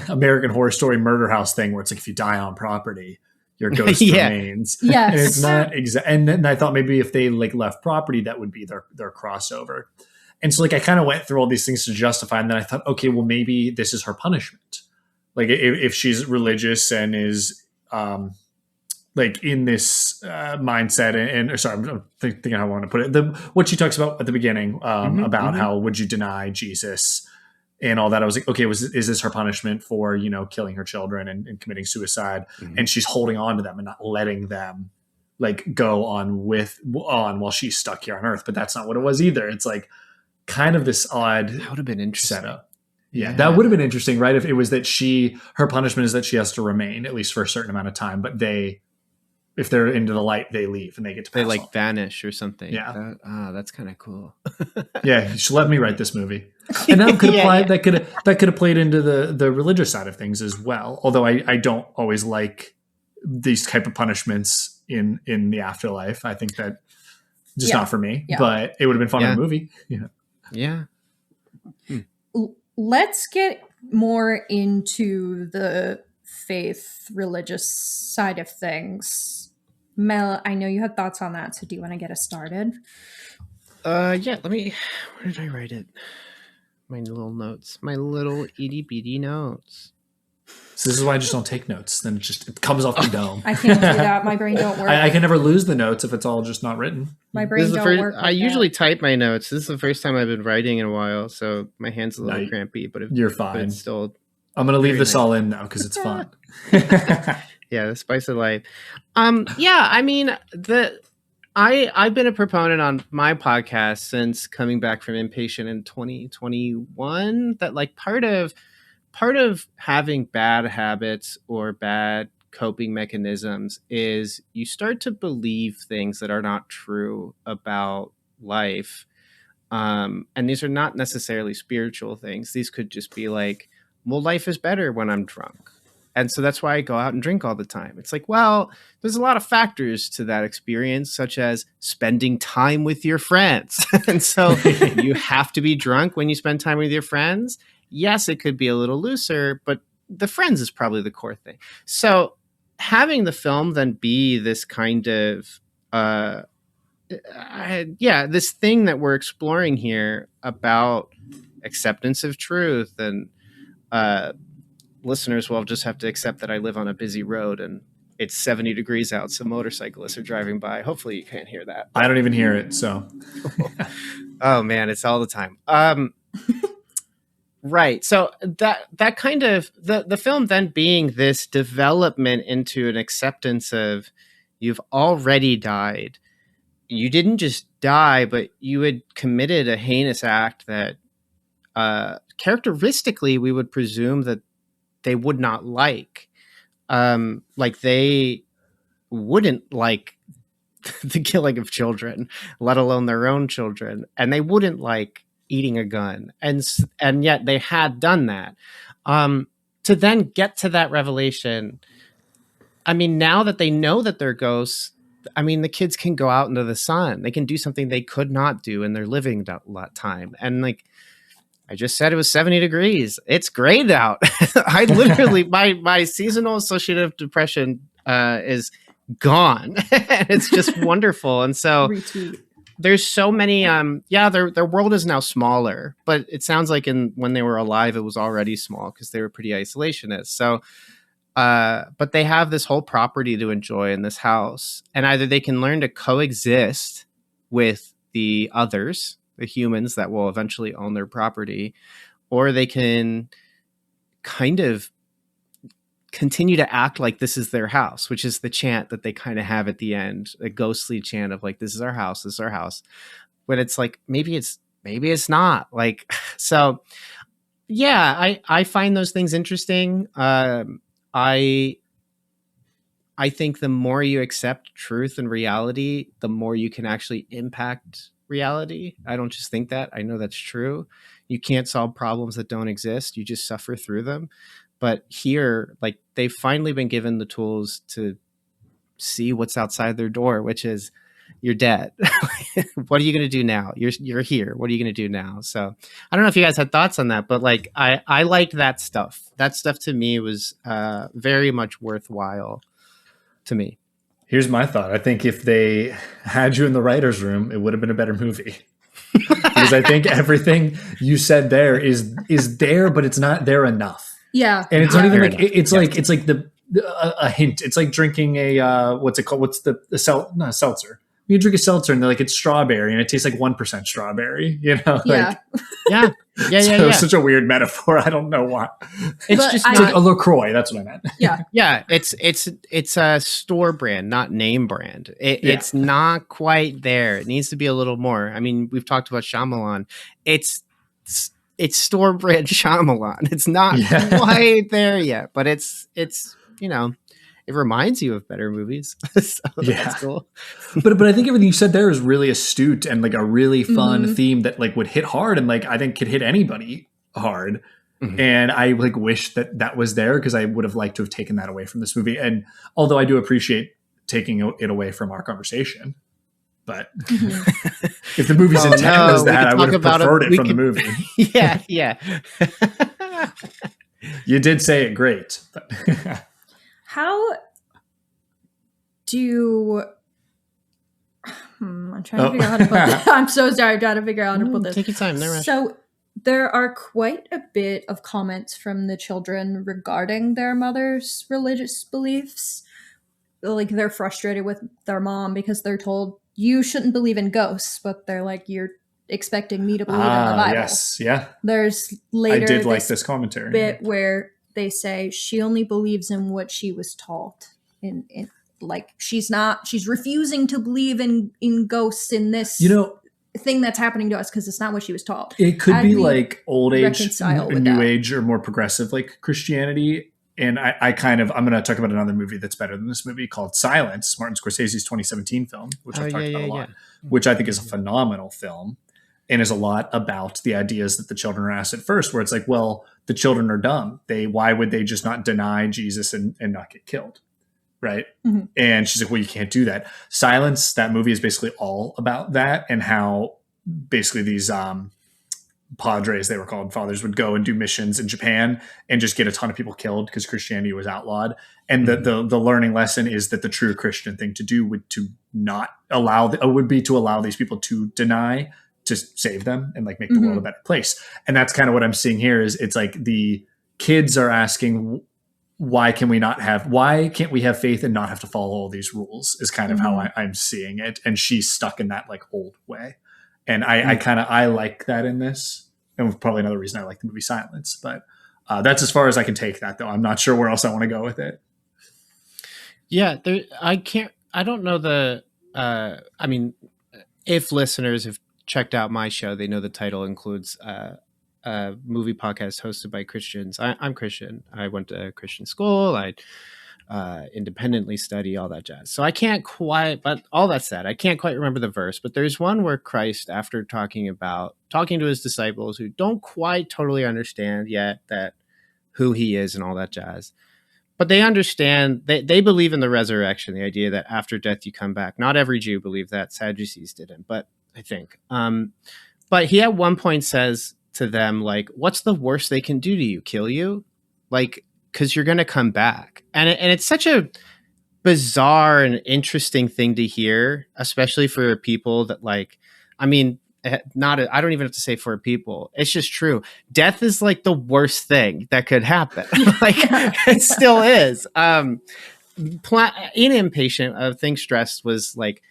American Horror Story murder house thing where it's like if you die on property, your ghost remains. Yes. And it's not exact. And then I thought maybe if they like left property, that would be their crossover. And so like I kind of went through all these things to justify, and then I thought, okay, well maybe this is her punishment. Like if she's religious and is like in this mindset and sorry, I'm thinking how I want to put it. What she talks about at the beginning about how would you deny Jesus and all that. I was like, okay, is this her punishment for, you know, killing her children and committing suicide? And she's holding on to them and not letting them like go on while she's stuck here on Earth. But that's not what it was either. It's like kind of this odd that would have been interesting setup. Yeah, that would have been interesting, right? If it was that her punishment is that she has to remain at least for a certain amount of time, but if they're into the light, they leave and they get to pass they like on. Vanish or something. Yeah. That's kind of cool. Yeah. You should let me write this movie. And that could apply, that could have played into the religious side of things as well. Although I don't always like these type of punishments in the afterlife. I think that just not for me, but it would have been fun in a movie. Yeah. Let's get more into the faith religious side of things. Mel, I know you had thoughts on that, so do you want to get us started? Yeah, where did I write it? My little notes, my little itty bitty notes. So this is why I just don't take notes. Then it comes off the dome. I can't do that. My brain don't work. I can never lose the notes if it's all just not written. My brain don't work. I usually type my notes. This is the first time I've been writing in a while, so my hand's a little crampy. But you're fine. But it's still. I'm gonna leave this all in now because it's fun. Yeah, the spice of life. Yeah, I mean I've been a proponent on my podcast since coming back from Inpatient in 2021. That like part of having bad habits or bad coping mechanisms is you start to believe things that are not true about life. And these are not necessarily spiritual things. These could just be like, well, life is better when I'm drunk. And so that's why I go out and drink all the time. It's like, well, there's a lot of factors to that experience, such as spending time with your friends. And so you have to be drunk when you spend time with your friends. Yes, it could be a little looser, but the friends is probably the core thing. So having the film then be this kind of, this thing that we're exploring here about acceptance of truth, and listeners will just have to accept that I live on a busy road and it's 70 degrees out, so motorcyclists are driving by. Hopefully you can't hear that. I don't even hear it, so. Oh man, it's all the time. Right. So that kind of the film then being this development into an acceptance of you've already died. You didn't just die, but you had committed a heinous act that characteristically we would presume that they would not like they wouldn't like the killing of children, let alone their own children, and they wouldn't like eating a gun, and yet they had done that. To then get to that revelation, I mean, now that they know that they're ghosts, I mean, the kids can go out into the sun. They can do something they could not do in their living time. And like I just said, it was 70 degrees. It's great out. I literally, my seasonal associative depression is gone. It's just wonderful. And so Retweet. there's so many, their world is now smaller, but it sounds like when they were alive, it was already small because they were pretty isolationist. So, but they have this whole property to enjoy in this house, and either they can learn to coexist with the others, the humans that will eventually own their property, or they can kind of continue to act like this is their house, which is the chant that they kind of have at the end, a ghostly chant of like, this is our house, this is our house. But it's like, maybe it's not like, so yeah, I find those things interesting. I think the more you accept truth and reality, the more you can actually impact reality. I don't just think that. I know that's true. You can't solve problems that don't exist. You just suffer through them. But here, like, they've finally been given the tools to see what's outside their door, which is you're dead. What are you going to do now? You're here. What are you going to do now? So I don't know if you guys had thoughts on that, but like, I liked that stuff. That stuff to me was very much worthwhile to me. Here's my thought. I think if they had you in the writer's room, it would have been a better movie. Because I think everything you said there is there, but it's not there enough. Yeah. And it's not even like, it's like a hint. It's like drinking a, what's it called? What's the not a seltzer. You drink a seltzer and they're like, it's strawberry and it tastes like 1% strawberry, you know? Yeah. Like, yeah. Such a weird metaphor. I don't know why. It's like a LaCroix. That's what I meant. Yeah. Yeah. It's a store brand, not name brand. It's not quite there. It needs to be a little more. I mean, we've talked about Shyamalan. It's store brand Shyamalan. It's not quite there yet, but it's, you know, it reminds you of better movies. So that's cool. But I think everything you said there is really astute and like a really fun theme that like would hit hard and like I think could hit anybody hard. Mm-hmm. And I like wish that was there because I would have liked to have taken that away from this movie. And although I do appreciate taking it away from our conversation, but if the movie's intent was that, I would have preferred it from the movie. Yeah. You did say it great. But how do I'm trying to figure out how to put this. I'm so sorry. I'm trying to figure out how to put this. Take your time. No rush. So there are quite a bit of comments from the children regarding their mother's religious beliefs. Like they're frustrated with their mom because they're told you shouldn't believe in ghosts, but they're like, you're expecting me to believe in the Bible. Yes, yeah. There's later I did like this commentary bit where they say she only believes in what she was taught. In like she's refusing to believe in ghosts in this thing that's happening to us because it's not what she was taught. It could be like old age, new age, or more progressive like Christianity. And I'm going to talk about another movie that's better than this movie called Silence, Martin Scorsese's 2017 film, which I've talked about a lot, which I think is a phenomenal film and is a lot about the ideas that the children are asked at first, where it's like, well, the children are dumb. Why would they just not deny Jesus and not get killed? Right. Mm-hmm. And she's like, well, you can't do that. Silence, that movie is basically all about that and how basically these padres, they were called, fathers, would go and do missions in Japan and just get a ton of people killed because Christianity was outlawed. And the learning lesson is that the true Christian thing to do would be to allow these people to deny, to save them and like make the world a better place. And that's kind of what I'm seeing here is it's like the kids are asking, why can't we have faith and not have to follow all these rules is kind of how I'm seeing it. And she's stuck in that like old way. And I like that in this, and probably another reason I like the movie Silence. But that's as far as I can take that, though. I'm not sure where else I want to go with it. Yeah, I don't know I mean, if listeners have checked out my show, they know the title includes movie podcast hosted by Christians. I'm Christian. I went to Christian school. I independently study, all that jazz. So I can't quite, but all that said, I can't quite remember the verse, but there's one where Christ, after talking to his disciples who don't quite totally understand yet that who he is and all that jazz, but they understand, they believe in the resurrection, the idea that after death you come back. Not every Jew believed that. Sadducees didn't, but I think. But he at one point says to them, like, what's the worst they can do to you? Kill you? Like, because you're going to come back. And it's such a bizarre and interesting thing to hear, especially for people that, like, I mean, I don't even have to say for people. It's just true. Death is like the worst thing that could happen. Like, it still is. In Impatient of Think Stressed was like,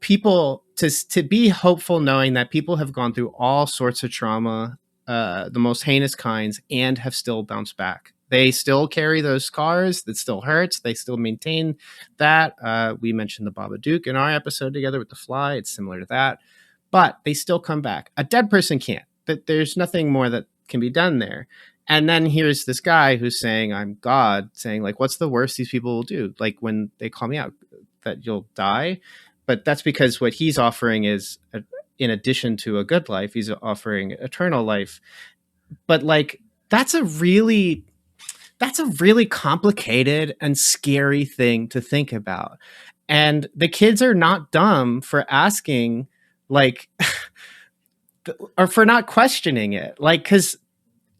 people to be hopeful, knowing that people have gone through all sorts of trauma, the most heinous kinds, and have still bounced back. They still carry those scars. That still hurts. They still maintain that. We mentioned the Babadook in our episode together with the fly. It's similar to that, but they still come back. A dead person can't. But there's nothing more that can be done there. And then here's this guy who's saying, I'm God, saying, like, what's the worst these people will do? Like, when they call me out, that you'll die. But that's because what he's offering is, in addition to a good life, he's offering eternal life. But, like, that's a really complicated and scary thing to think about. And the kids are not dumb for asking, like, or for not questioning it. Like, because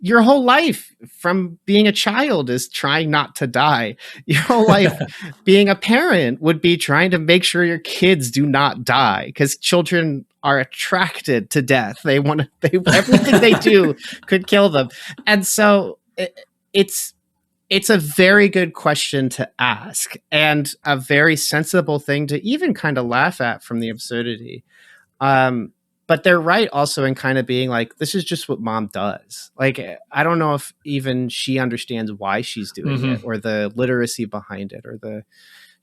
your whole life from being a child is trying not to die. Your whole life being a parent would be trying to make sure your kids do not die, because children are attracted to death. They want to, everything they do could kill them. And so it's a very good question to ask, and a very sensible thing to even kind of laugh at from the absurdity. But they're right also in kind of being like, this is just what mom does. Like, I don't know if even she understands why she's doing it, or the literacy behind it, or the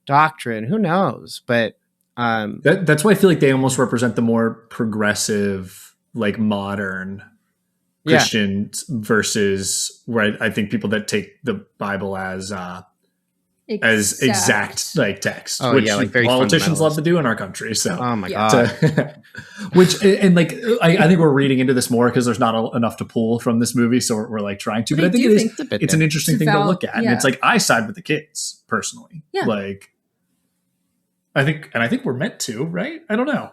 doctrine. Who knows? But that's why I feel like they almost represent the more progressive, like, modern Christians versus where I think people that take the Bible as exact, like, text, which like politicians love to do in our country. So, oh my god, which, and like, I think we're reading into this more because there's not enough to pull from this movie, so we're like trying to. But I think it's an interesting thing to look at, and it's like, I side with the kids personally. Yeah. Like, I think we're meant to, right? I don't know.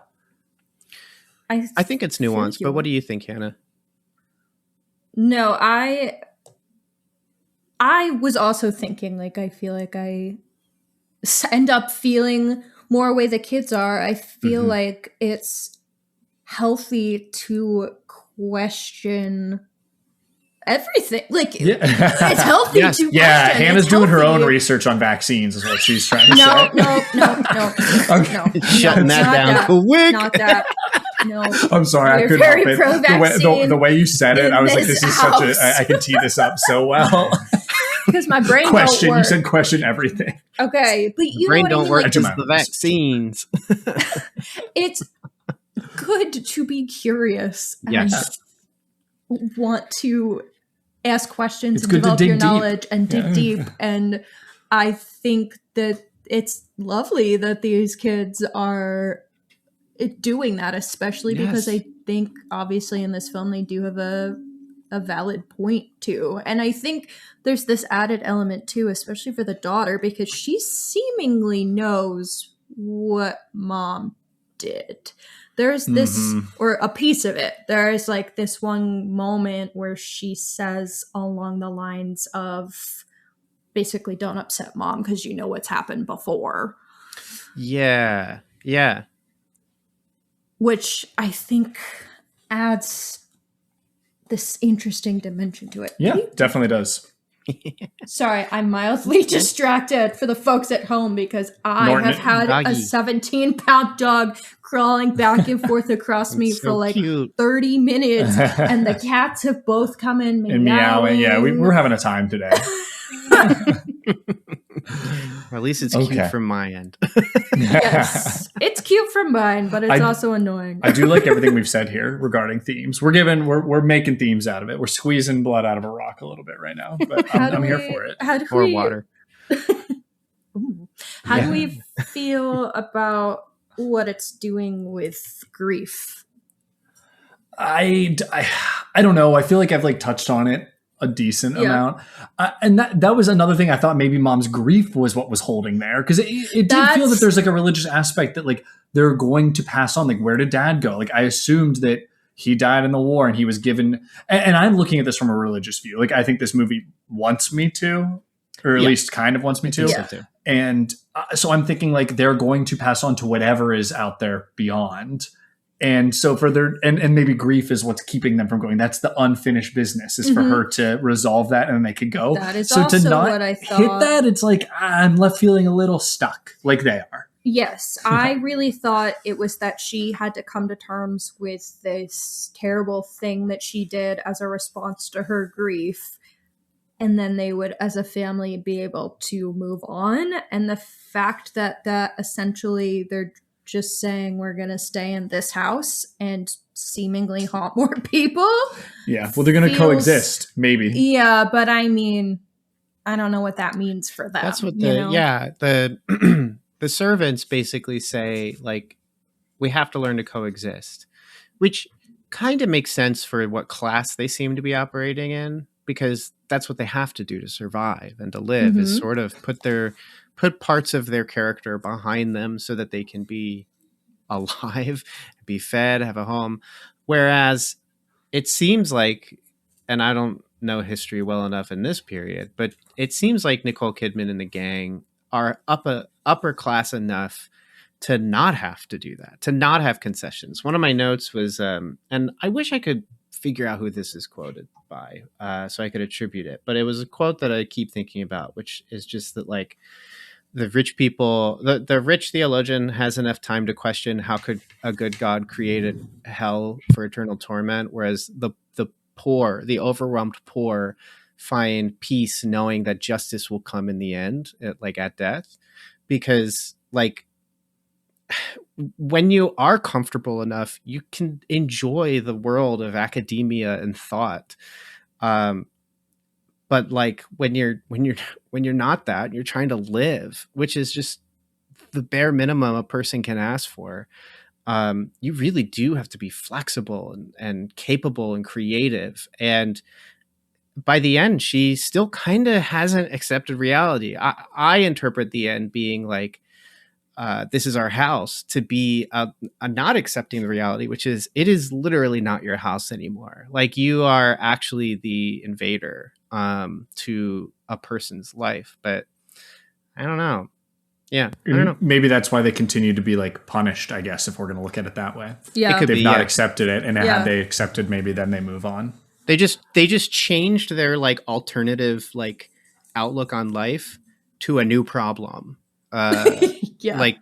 I think it's nuanced, but what do you think, Hannah? No, I was also thinking, like, I feel like I end up feeling more way the kids are. I feel like it's healthy to question everything. Like, it's healthy to question. Yeah, Hannah's doing her own research on vaccines is what she's trying to say. No. Okay. Shutting that down quick. Not that. No. I'm sorry, I couldn't help it. The way you said it, I was like, this is such a, I can tee this up so well. Because my brain question, don't work. You said question everything. Okay, but you brain know don't work because the vaccines. It's good to be curious and want to ask questions and develop your knowledge and dig deep. And I think that it's lovely that these kids are doing that, especially because I think obviously in this film they do have a valid point too. And I think there's this added element too, especially for the daughter, because she seemingly knows what mom did. There's this, or a piece of it. There's like this one moment where she says along the lines of basically, don't upset mom because you know what's happened before. Yeah. Yeah. Which I think adds this interesting dimension to it. Yeah, definitely does. Sorry, I'm mildly distracted for the folks at home because I have had a 17-pound dog crawling back and forth across me for like 30 minutes, and the cats have both come in meowing. Yeah, we're having a time today. Or at least it's Okay. cute from my end. Yes, it's cute from mine, but it's also annoying. I do like everything we've said here regarding themes. We're making themes out of it. We're squeezing blood out of a rock a little bit right now, but I'm here for it. Or water. How do we feel about what it's doing with grief? I don't know. I feel like I've like touched on it a decent amount, and that was another thing. I thought maybe mom's grief was what was holding there, because it did feel that there's like a religious aspect that like they're going to pass on. Like, where did dad go? Like, I assumed that he died in the war and he was given. And I'm looking at this from a religious view. Like, I think this movie wants me to, or at least kind of wants me to. So too. And so I'm thinking like they're going to pass on to whatever is out there beyond. And so for their, and maybe grief is what's keeping them from going. That's the unfinished business, is for her to resolve that and then they could go. That is so also to not what I thought. hit that, it's like, I'm left feeling a little stuck like they are. Yes, I really thought it was that she had to come to terms with this terrible thing that she did as a response to her grief. And then they would, as a family, be able to move on. And the fact that essentially they're just saying we're going to stay in this house and seemingly haunt more people. Yeah. Well, they're going to coexist, maybe. Yeah. But I mean, I don't know what that means for them. That's what the the servants basically say, like, we have to learn to coexist, which kind of makes sense for what class they seem to be operating in, because that's what they have to do to survive and to live, is sort of put parts of their character behind them so that they can be alive, be fed, have a home. Whereas it seems like, and I don't know history well enough in this period, but it seems like Nicole Kidman and the gang are upper class enough to not have to do that, to not have concessions. One of my notes was, and I wish I could figure out who this is quoted by, so I could attribute it, but it was a quote that I keep thinking about, which is just that, like, the rich people, the rich theologian has enough time to question how could a good God create hell for eternal torment, whereas the poor, the overwhelmed poor, find peace knowing that justice will come in the end, at death. Because, like, when you are comfortable enough, you can enjoy the world of academia and thought. But like when you're not that, you're trying to live, which is just the bare minimum a person can ask for. You really do have to be flexible and capable and creative. And by the end, she still kind of hasn't accepted reality. I interpret the end being like, this is our house, to be a not accepting the reality, which is, it is literally not your house anymore. Like, you are actually the invader to a person's life. But I don't know. Yeah, I don't know. Maybe that's why they continue to be like punished, I guess, if we're going to look at it that way. Yeah. It could They've be, not accepted it, and had they accepted, maybe then they move on. They just changed their like alternative like outlook on life to a new problem. Like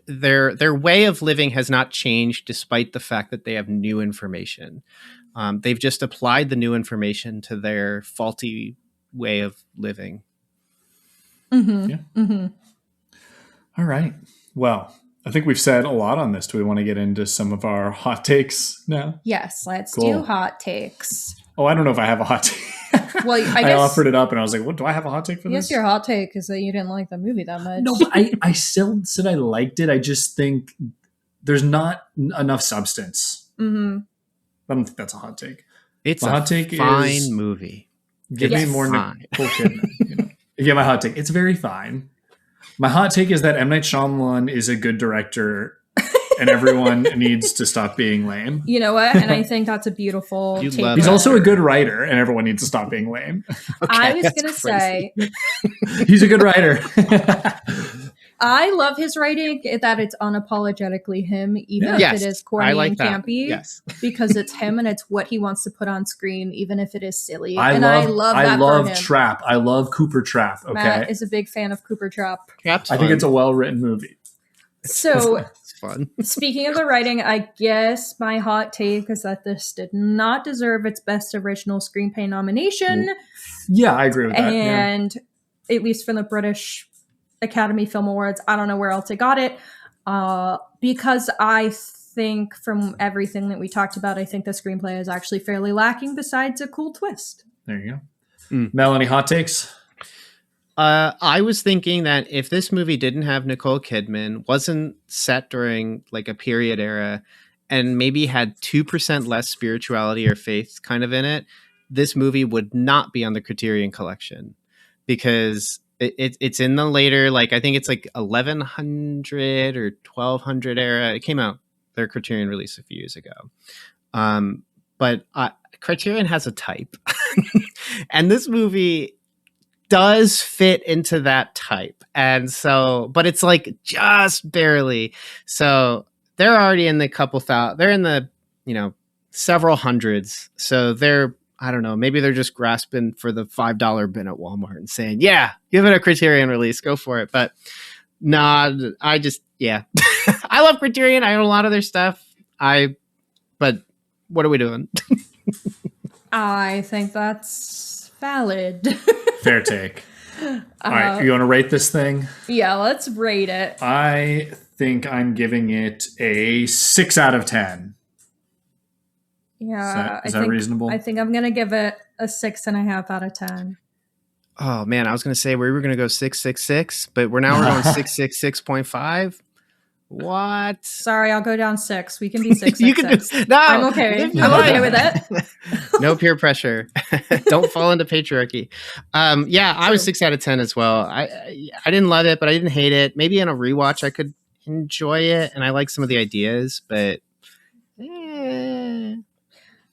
their way of living has not changed despite the fact that they have new information. They've just applied the new information to their faulty way of living. All right. Well, I think we've said a lot on this. Do we want to get into some of our hot takes now? Yes, let's Cool. do hot takes. Oh, I don't know if I have a hot take. Well, I I guess offered it up and I was like, what, do I have a hot take for I this? guess your hot take is that you didn't like the movie that much. No, but I still said I liked it. I just think there's not enough substance. I don't think that's a hot take. It's My a hot take fine is- movie. Give Yes. me more Fine. Nicole Kidman. Yeah, my hot take. It's very fine. My hot take is that M. Night Shyamalan is a good director and everyone needs to stop being lame. You know what? And I think that's a beautiful You take. love He's that. also a good writer and everyone needs to stop being lame. I was that's going to crazy. say, He's a good writer. I love his writing, that it's unapologetically him, even Yes, if it is corny I like and that. campy. Yes. Because it's him and it's what he wants to put on screen, even if it is silly. I I love love that for him. Trap. I love Cooper Trap. Okay. Matt is a big fan of Cooper Trap. Cap's I think fun. it's a well-written movie. So, It's fun. speaking of the writing, I guess my hot take is that this did not deserve its Best Original Screenplay nomination. Yeah, I agree with that. Yeah. And at least from the British Academy Film Awards. I don't know where else it got it. Because I think from everything that we talked about, I think the screenplay is actually fairly lacking besides a cool twist. There you go. Mel, any hot takes? I was thinking that if this movie didn't have Nicole Kidman, wasn't set during like a period era, and maybe had 2% less spirituality or faith kind of in it, this movie would not be on the Criterion Collection, because it's in the later, like I think it's like 1100 or 1200 era. It came out, their Criterion release a few years ago. But Criterion has a type, and this movie does fit into that type. And so, but it's like just barely. So they're already in the they're in the, several hundreds. So they're, I don't know, maybe they're just grasping for the $5 bin at Walmart and saying, yeah, give it a Criterion release, go for it. But nah, I just, yeah. I love Criterion. I own a lot of their stuff. But what are we doing? I think that's valid. Fair take. All right, you want to rate this thing? Yeah, let's rate it. I think I'm giving it a 6 out of 10. Yeah, is that reasonable? I think I'm gonna give it a 6.5 out of 10. Oh man, I was gonna say we were gonna go 6.66, but we're going 6.6.5. What? Sorry, I'll go down 6. We can be 6. You can no. I'm okay. I'm okay with it. No peer pressure. Don't fall into patriarchy. Yeah, I was 6 out of 10 as well. I didn't love it, but I didn't hate it. Maybe in a rewatch I could enjoy it, and I like some of the ideas, but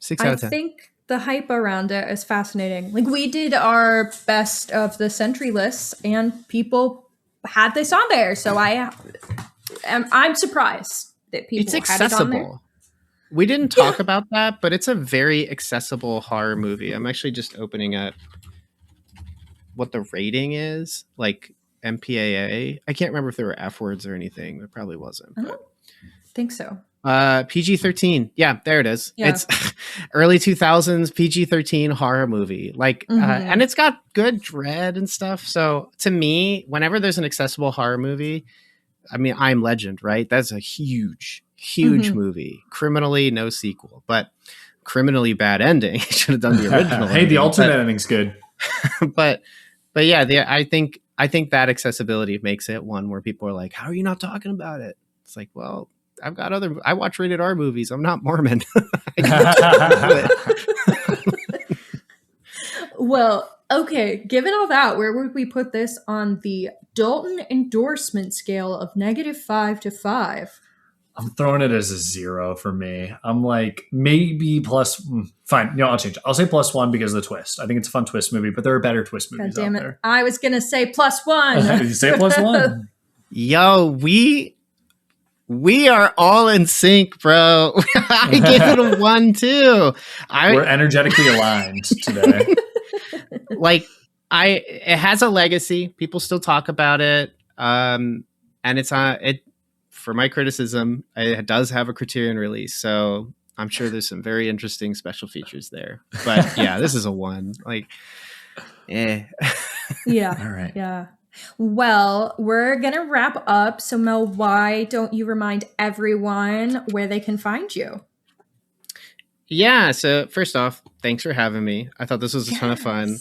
6 out of 10. I think the hype around it is fascinating. Like, we did our best of the century lists, and people had this on there, so I'm surprised that people it's accessible. Had it on there. We didn't talk about that, but it's a very accessible horror movie. I'm actually just opening up what the rating is, like MPAA. I can't remember if there were F words or anything. There probably wasn't. I don't think so. PG-13. Yeah, there it is. Yeah. It's early 2000s PG-13 horror movie. Like, and it's got good dread and stuff. So to me, whenever there's an accessible horror movie, I mean, I Am Legend, right? That's a huge movie. Criminally, no sequel, but criminally bad ending. Should have done the original. Hey, the alternate ending's good. but yeah, I think that accessibility makes it one where people are like, how are you not talking about it? It's like, well, I watch rated R movies. I'm not Mormon. Well, okay, given all that, where would we put this on the Dalton endorsement scale of -5 to 5? I'm throwing it as a 0 for me. I'm like, maybe plus, fine. I'll change it. I'll say +1 because of the twist. I think it's a fun twist movie, but there are better twist movies out there. I was going to say +1. You say +1. Yo, we are all in sync, bro. I gave it a 1 too. We're energetically aligned today. Like, it has a legacy. People still talk about it. And it's for my criticism, it does have a Criterion release. So I'm sure there's some very interesting special features there. But yeah, this is a 1. Like, Yeah. All right. Yeah. Well, we're going to wrap up. So Mel, why don't you remind everyone where they can find you? Yeah. So first off, thanks for having me. I thought this was a ton of fun.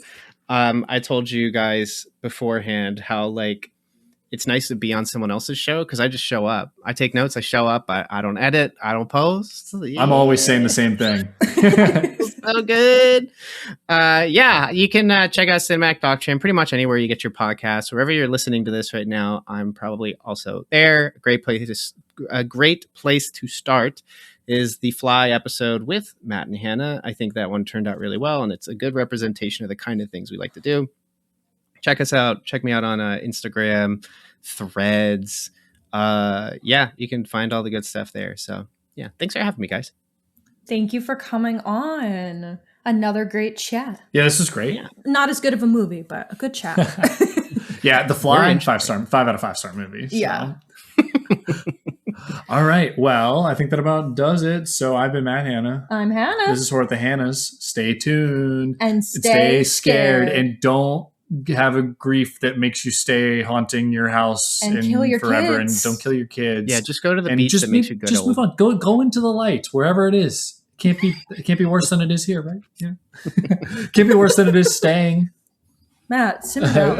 I told you guys beforehand how it's nice to be on someone else's show because I just show up. I take notes. I show up. I don't edit. I don't post. Yeah. I'm always saying the same thing. So good. Yeah, you can check out Cinematic Doctrine pretty much anywhere you get your podcasts. Wherever you're listening to this right now, I'm probably also there. A great place to start is the Fly episode with Matt and Hannah. I think that one turned out really well, and it's a good representation of the kind of things we like to do. Check us out. Check me out on Instagram, Threads. Yeah, you can find all the good stuff there. So yeah, thanks for having me, guys. Thank you for coming on. Another great chat. Yeah, this is great. Yeah. Not as good of a movie, but a good chat. Yeah, The Fly, 5 out of 5 star movie. So. Yeah. All right. Well, I think that about does it. So I've been Matt Hannah. I'm Hannah. This is Horror with the Hannahs. Stay tuned. And stay scared. And don't have a grief that makes you stay haunting your house and kill your forever, kids. and don't kill your kids. Yeah, just go to the beach that makes you good. Just move on. Go into the light wherever it is. It can't be worse than it is here, right? Yeah. Can't be worse than it is staying Matt, simmer down.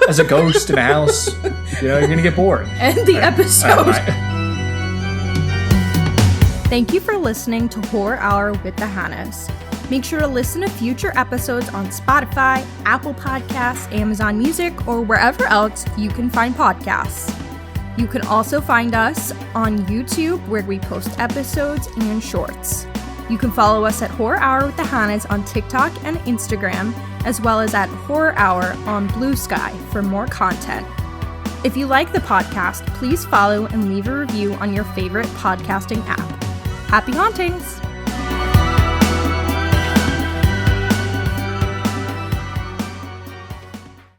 as a ghost in a house. You're gonna get bored. End the episode. Bye. Thank you for listening to Horror Hour with the Hannahs. Make sure to listen to future episodes on Spotify, Apple Podcasts, Amazon Music, or wherever else you can find podcasts. You can also find us on YouTube, where we post episodes and shorts. You can follow us at Horror Hour with the Hannahs on TikTok and Instagram, as well as at Horror Hour on Blue Sky for more content. If you like the podcast, please follow and leave a review on your favorite podcasting app. Happy hauntings!